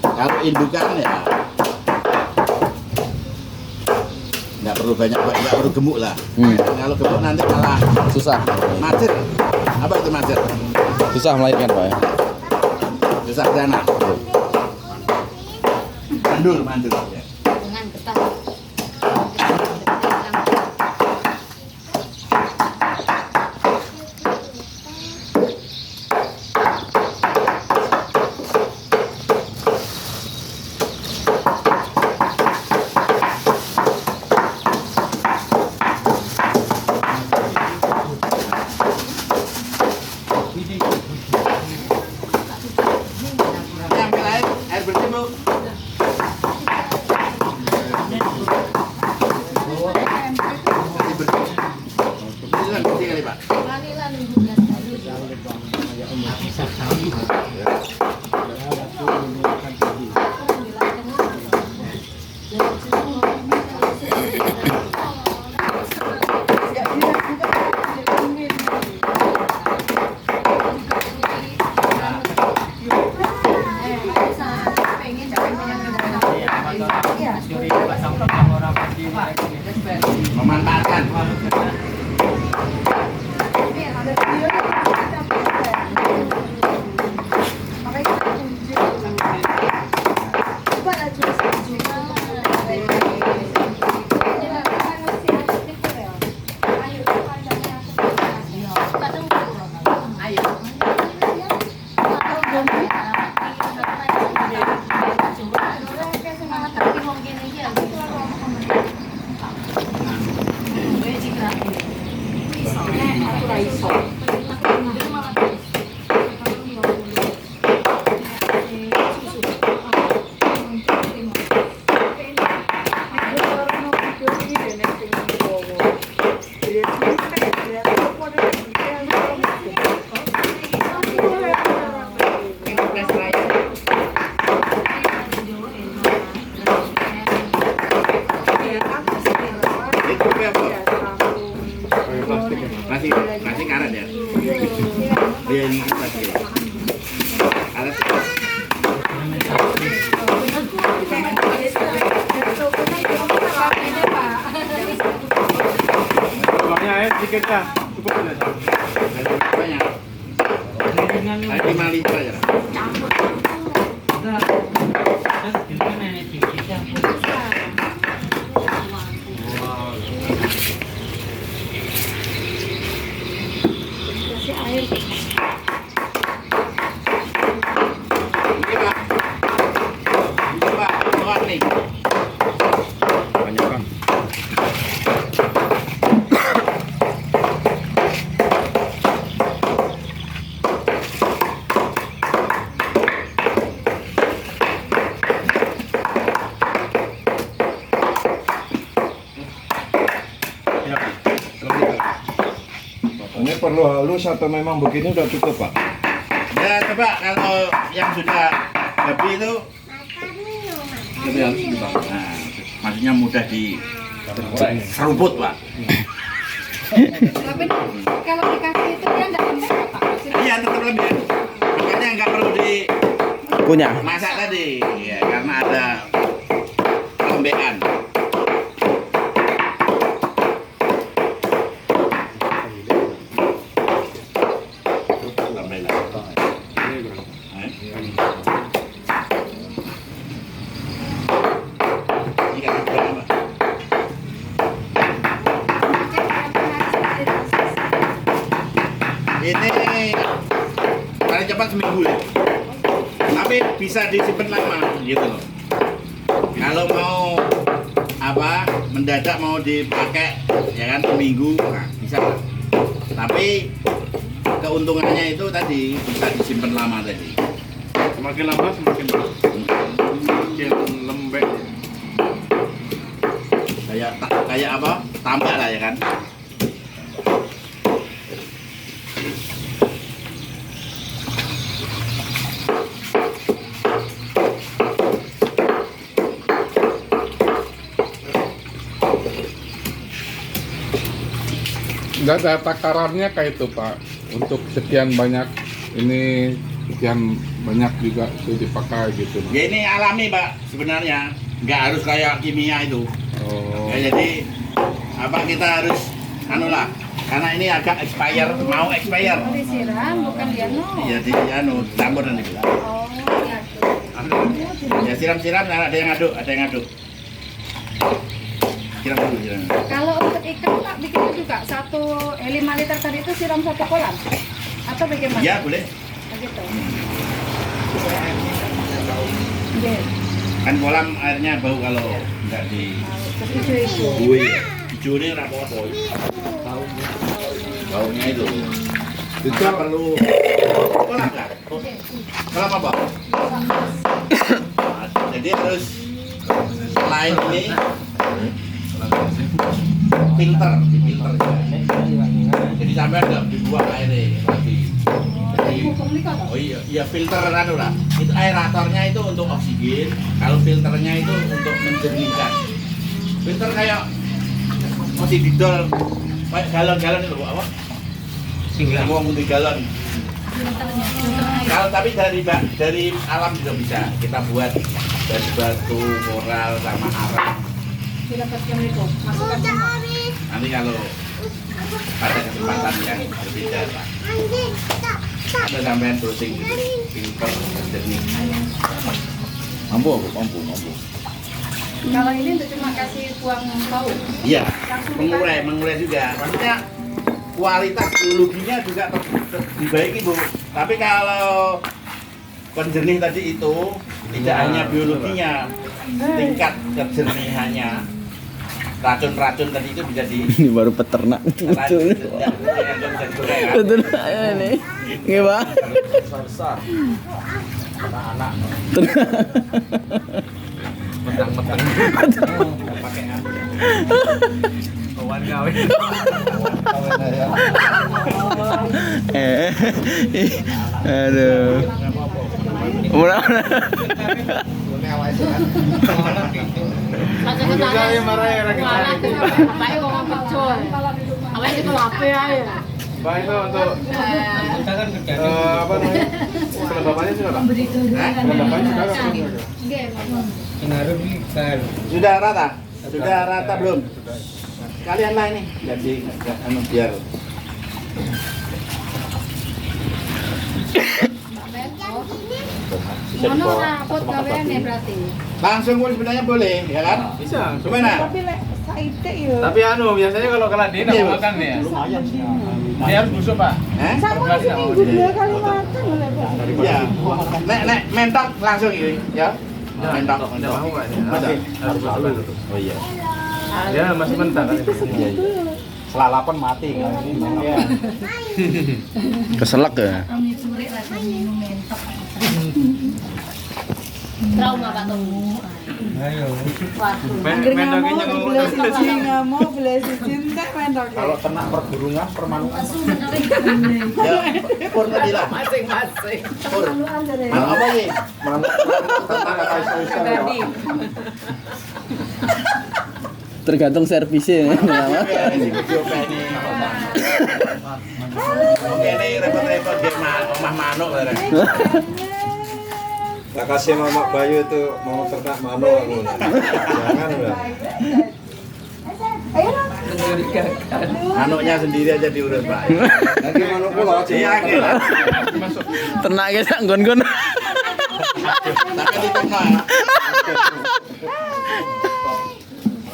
Kalau indukan ya nggak perlu banyak, nggak perlu gemuk lah. Kalau gemuk nanti malah Susah. macet. Apa itu macet? Susah melahirkan, Pak, ya. Susah dana. Mandul ya. Dengan getah. Ambil air bersih Bu. Air bersih. Ini kan bersih kali Pak. Lali-lali 12 kali. Pengen Memanfaatkan. aku raiso. Itu apa? Nasi karet ya? Oh iya ini nasi ya? Karet. Uangnya sedikit lah, cukup sudah. Banyak. Lagi mali aja. Ini Pak. Ini Pak, keluar nih. Banyak kan? Ini perlu halus atau memang begini udah cukup Pak? Ya coba kalau yang sudah habis itu Lebih halus juga. nah, maksudnya mudah di seruput Pak. Tapi kalau dikasih itu dia nggak lembek ya, Pak? Iya tetap lebih. Makanya nggak perlu Kunyah. dimasak tadi, ya karena ada lembekan. Ini kan berapa? Ini paling cepat seminggu ya. Tapi bisa disimpan lama gitu loh. Kalau mau apa mendadak mau dipakai ya kan seminggu nah, bisa. Tapi keuntungannya itu tadi bisa disimpan lama tadi. Semakin lama semakin bagus. Semakin lembek. Kayak apa? Tambak lah ya kan. Nggak ada takarannya kayak itu Pak. Untuk sekian banyak ini sekian banyak juga itu dipakai gitu. Ya ini alami Pak sebenarnya. Nggak harus kayak kimia itu. Oh. Ya, jadi apa kita harus anu lah. Karena ini agak expire, mau expire. Oh, disiram, bukan dianu. Iya di anu campur nanti. Oh, ya. Ya siram-siram ada yang aduk, ada yang aduk. Siram dulu siram. Kalau untuk ikan Pak bikin juga 5 liter tadi itu siram 1 kolam atau bagaimana? Ya boleh. Begitu. Iya. Kan kolam airnya bau kalau nggak di Ijo-ijo. bui. Hijau ini apa-apa. Baunya itu. Itu perlu kolam nggak? Kolam apa? Jadi harus selain ini filter juga. Jadi sampai nggak dibuang airnya lagi. Oh iya, iya filter anu lah. Itu aeratornya itu untuk oksigen, kalau filternya itu untuk menjernihkan. Filter kayak masih didol, kayak galon-galon itu apa? Ngomong di galon. Kalau tapi dari alam juga bisa kita buat dari batu, koral, sama arang. Didapatkan itu, masukkan semua. Nanti kalau pada kesempatan yang berbeda Pak, ada sampean browsing filter jernih. Mampu aku, mampu. Kalau ini untuk cuma kasih buang bau. Iya, mengurai juga. Maksudnya kualitas biologinya juga dibaiki Bu. Tapi kalau penjernih tadi itu tidak hanya biologinya, tingkat kejernihannya, racun-racun tadi itu bisa di Ini baru peternak. racun Betul ini. Nggih, Pak. Besar. Anak-anak. Kawan gawe. Aduh. Murah. Aja ketanya. Gawe marah ya lagi. Baik kok kecil. Awalnya itu apa ya? Baik itu untuk apa namanya? Kelembapannya sudah Pak? Kelembapannya sudah Pak? Sudah rata? Sudah rata belum? Kalian lah ini. Jadi biar Mana rapot gaweane berarti? langsung pun sebenarnya boleh, ya kan? Bisa. Gimana? Tapi lek saite yo. Tapi biasanya kalau keladin Iya, mau makan nih ya. Dia harus busuk Pak. Sama seminggu 2 kali makan oleh Pak. Iya. Nek mentok langsung ini, ya. Mentok. Tidak mau Pak. Masih. Harus busuk dulu. Oh iya. Ya masih mentah kan. Iya, iya. Selalapan mati kan ini. Ya. Keselak ya. Kami sore lagi minum mentok. Trauma Pak Tunggu. Angger Mendoknya ngamuk, ngomong belas siji ngamuk, belas siji entek mentok. Kalau kena perburungan permanukan. Ya, pur tadi lah. Masing-masing. Pur. Manuan dari. Mana apa ini? Tetangga kaisa-kaisa. Tergantung servisnya. Oke, ini repot-repot dia omah manuk lah. Tak kasih Mama Bayu itu mau ternak mano aku. Jangan udah. Ayo lah. Manuknya sendiri aja diurus, Pak. Nanti mano pula Iya, gitu. Tenak ya sak nggon-nggon. Tapi di tengah.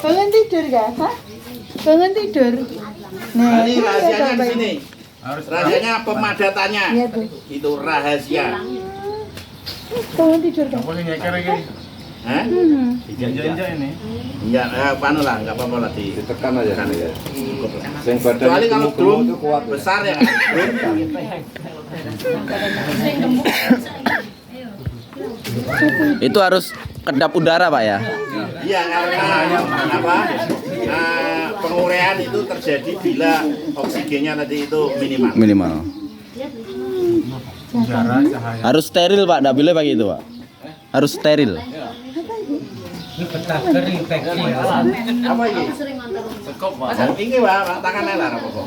Bangun tidur gak? Hah? Bangun tidur. Nah, Ini itu ya, rahasianya di Bapak. sini. Rahasianya pemadatannya. Iya tuh. Itu rahasia. Bangun tidur kan? Apa sih nyeker lagi? Hah? Injak-injak ini. Ya, panu lah, nggak apa-apa lah di. ditekan aja kan ya. Cukup lah. Sing badan Kecuali kalau drum itu kuat. besar ya kan. Itu harus kedap udara, Pak ya. Iya, karena apa? Penguraian itu terjadi bila oksigennya tadi itu minimal. Minimal. Jarak cahaya. Harus steril, Pak. Enggak boleh pakai itu, Pak. Harus steril. Apa ini? Sekop Pak. Yang tinggi Pak, tangannya lah apa kok.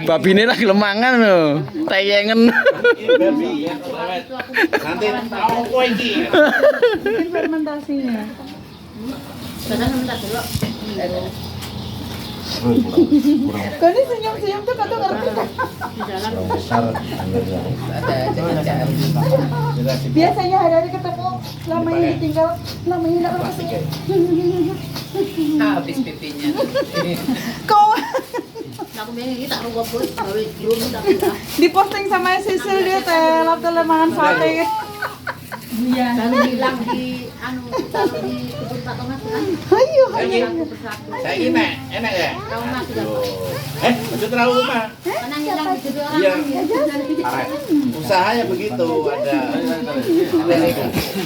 Babi ini lagi lemangan loh. Tayengen. Ini babi ya, lewat. Nanti tahu kue ini. Bikin fermentasinya. Kau ini senyum-senyum tuh kau tuh ngerti kan? Biasanya hari-hari ketemu, lama ini tinggal, lama ini tidak pernah ketemu. Habis pipinya. Kau Aku pengen kita rubah bos, gawe belum tak udah. diposting sama Sisil dia teh lap lemangan sate. Lalu bilang di taruh di kebun Pak Thomas kan. Ayo, Satu persatu. Saya ini enak ya. Trauma sudah. Maksud trauma. Karena hilang di jadi orang. Iya. Iya. Usahanya begitu ada.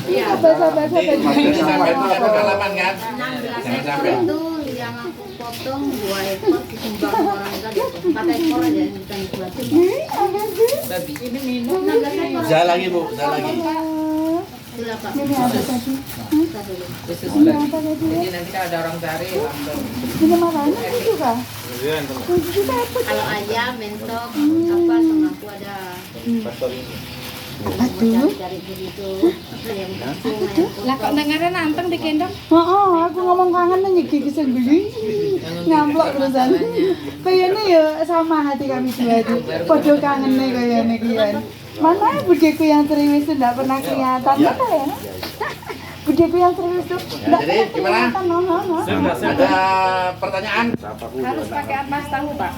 Iya. bahasa-bahasa tadi. Ini sampai punya pengalaman kan? 16 ekor itu yang aku potong 2 ekor disumbang orang tadi. 4 ekor aja yang kita nikmatin. Ini minum 16 ekor. Bisa lagi Bu, bisa lagi. Sudah Pak. Ini apa tadi? Kita dulu. Ini apa tadi ya? Nanti kalau ada orang cari langsung. Ini makanan itu kah? Kunci apa? Kalau ayam, mentok, apa sama aku ada. Aduh. Cari begitu. Ayam kampung, ayam Lah kok dengarnya nanteng di kendong? Aku ngomong kangen nih gigi sendiri. Ngamplok terusan. Kayaknya ya sama hati kami dua tuh. Podo kangen nih kayaknya kian. Mana budeku yang serius tuh enggak pernah kelihatan Ya. betul ya? Budeku yang serius tuh enggak Jadi, pernah gimana? kelihatan. No. Ada pertanyaan? harus pakai ampas tahu Pak.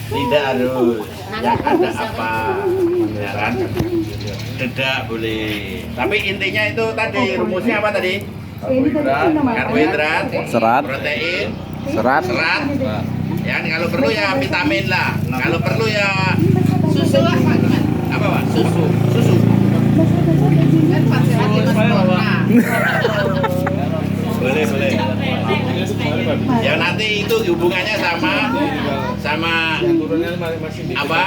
Tidak harus. Yang ada apa? Ya kan? Tidak boleh. Tapi intinya itu tadi rumusnya apa tadi? Ini tadi itu nama. Karbohidrat, Serat, protein, serat, serat, Ya, kalau perlu ya vitamin lah. Kalau perlu ya Susu apa? apa Pak? Susu. Kan pasti lagi corona. Boleh. Ya nanti itu hubungannya sama apa?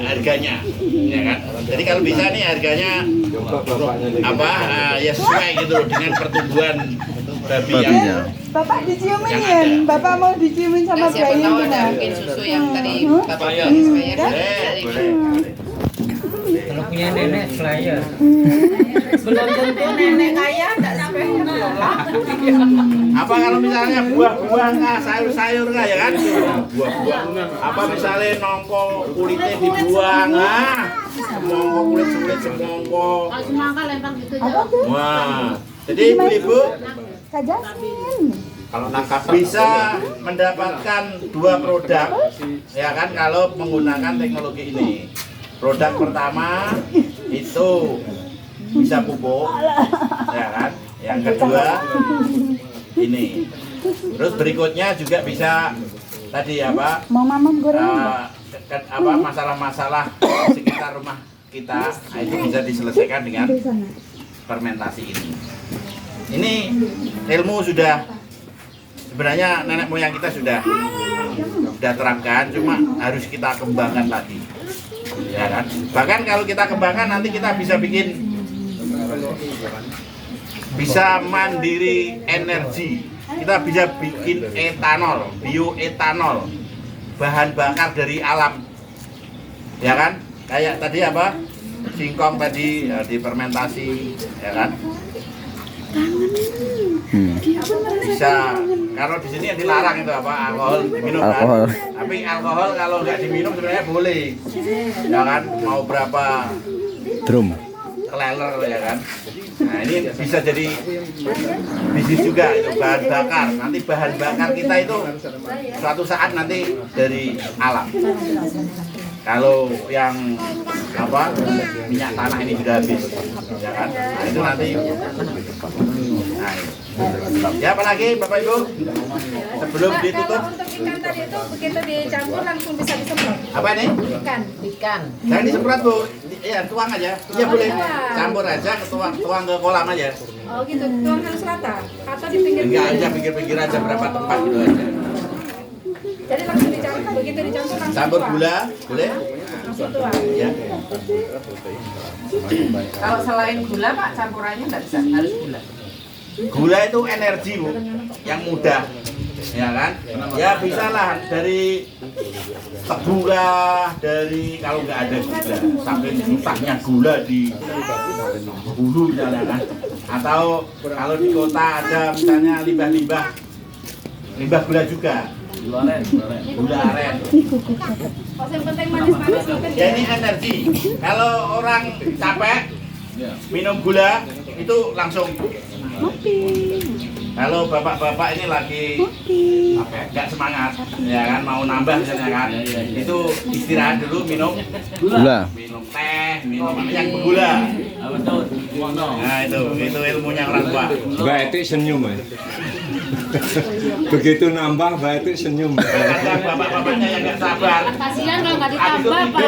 Harganya, ya kan? Jadi kalau bisa nih harganya apa? Ya sesuai gitu loh dengan pertumbuhan babi yang Babinya. Bapak diciumin Yang ya? ada. Bapak mau diciumin sama Siapa bayi tahu ada gimana? mungkin susu yang tadi Bapak Kan? boleh. Kalau punya nenek flyer. belum tentu nenek kaya enggak sampai Apa kalau misalnya buah-buahan kah, sayur-sayur kah ya kan? Buah-buah. Apa misalnya nongko kulitnya dibuang, semongko kulit semongko. Kalau semangka lempar gitu aja. Wah, jadi ibu-ibu Kajasin. Kalau nangkap bisa mendapatkan 2 produk, ya kan kalau menggunakan teknologi ini. Produk pertama itu bisa pupuk, ya kan? Yang kedua ini. Terus berikutnya juga bisa tadi apa? Mau mamam goreng? Apa masalah-masalah sekitar rumah kita, nah, itu bisa diselesaikan dengan fermentasi ini. Ini ilmu sudah sebenarnya nenek moyang kita sudah terapkan, cuma harus kita kembangkan lagi, ya kan? Bahkan kalau kita kembangkan nanti kita bisa mandiri energi. Kita bisa bikin etanol, bioetanol, bahan bakar dari alam, ya kan? Kayak tadi apa? Singkong tadi ya, difermentasi, ya kan? Bisa, kalau di sini yang dilarang itu apa? Alkohol diminum kan? Alkohol. Tapi alkohol kalau nggak diminum sebenarnya boleh, ya kan? Mau berapa Drum. keleler ya kan? Nah ini bisa jadi bisnis juga itu bahan bakar. Nanti bahan bakar kita itu suatu saat nanti dari alam. Kalau yang apa minyak tanah ini sudah habis, ya kan? Nah, itu nanti. Nah, ya apa lagi Bapak Ibu? Sebelum ditutup, Untuk ikan tadi itu begitu dicampur langsung bisa disemprot. apa nih? ikan. Jangan disemprot Bu, ya tuang aja. Iya boleh, campur aja, tuang ke kolam aja. Oh gitu, tuang harus rata atau di pinggir. Enggak aja pinggir-pinggir aja berapa tempat gitu aja. Jadi langsung dicampur, begitu dicampur langsung Campur tuang. gula, boleh? Langsung tuang. Ya. Kalau selain gula Pak campurannya enggak bisa, harus gula. Gula itu energi Bu, yang mudah, ya kan? Ya bisa lah dari tebu lah, dari kalau nggak ada gula, sampai susahnya gula di hulu misalnya kan? Atau kalau di kota ada misalnya limbah gula juga. Gula aren. Oh, yang penting manis-manis mungkin. Ya ini energi. Kalau orang capek minum gula itu langsung. Kalau bapak-bapak ini lagi nggak semangat, ya kan mau nambah misalnya kan, itu istirahat dulu minum Gula. minum teh, minum yang bergula. Nah itu ilmunya orang tua. Mbak Etik senyum ya. Begitu nambah Mbak Etik senyum. Kadang bapak-bapaknya yang nggak sabar, Kasihan kalau nggak ditambah, Pak.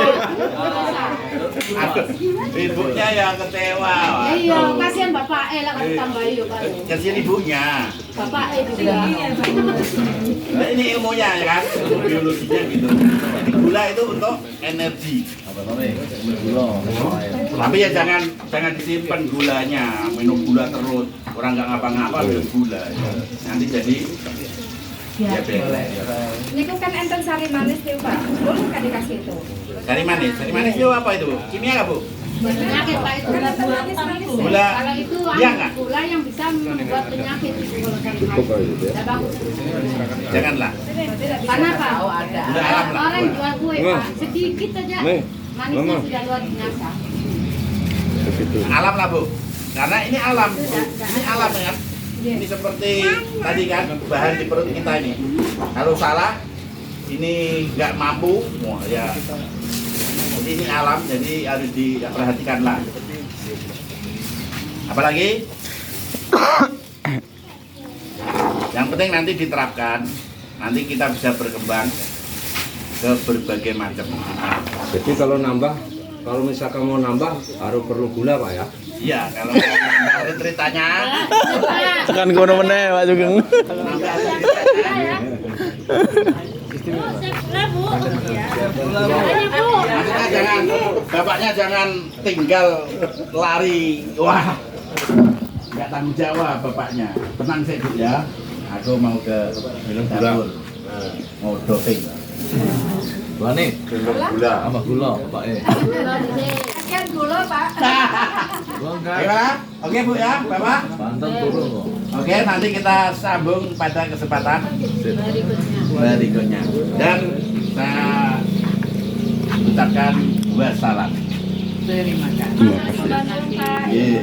ibunya yang kecewa. Iya, kasihan Bapak lah kalau ditambah yuk kan. Kasihan ibunya. Bapak juga. Nah, ini ilmunya ya kan, ilmu biologinya gitu. Jadi gula itu untuk energi. Tapi ya jangan disimpan gulanya, minum gula terus. Orang nggak ngapa-ngapa minum gula. Ya. Nanti jadi ya beda. Ini kan enten sari manis nih Pak. Boleh nggak dikasih itu? Sari manis itu apa itu Bu? Kimia nggak Bu? Penyakit Pak itu gula manis. Gula Kalau itu iya nggak? gula yang bisa membuat penyakit itu kalau sari manis. Tidak bagus. Janganlah. Karena Pak, ada. Gula alam lah. orang jual kue Pak, sedikit aja manisnya sudah luar biasa. Alam lah Bu. Karena ini alam. Ini alam ya kan. Ini seperti tadi kan bahan di perut kita ini. Kalau salah ini nggak mampu, wah ya. Jadi ini alam, jadi harus diperhatikan lah. Apalagi Yang penting nanti diterapkan, nanti kita bisa berkembang ke berbagai macam. Jadi kalau misalkan mau nambah harus perlu gula Pak ya. Iya, kalau ada ceritanya, Tekan kono meneh Pak Sugeng. maksudnya jangan, bapaknya jangan tinggal lari, wah, nggak tanggung jawab bapaknya. Tenang sih Bu ya, aku mau ke dapur, mau doping. Gula. Apa gula Pak Sekian gula, Pak. Gimana? Oke Bu ya, Bapak. Banten turun kok. Oke, nanti kita sambung pada kesempatan berikutnya. Dan saya ucapkan wassalam. Terima kasih. Iya.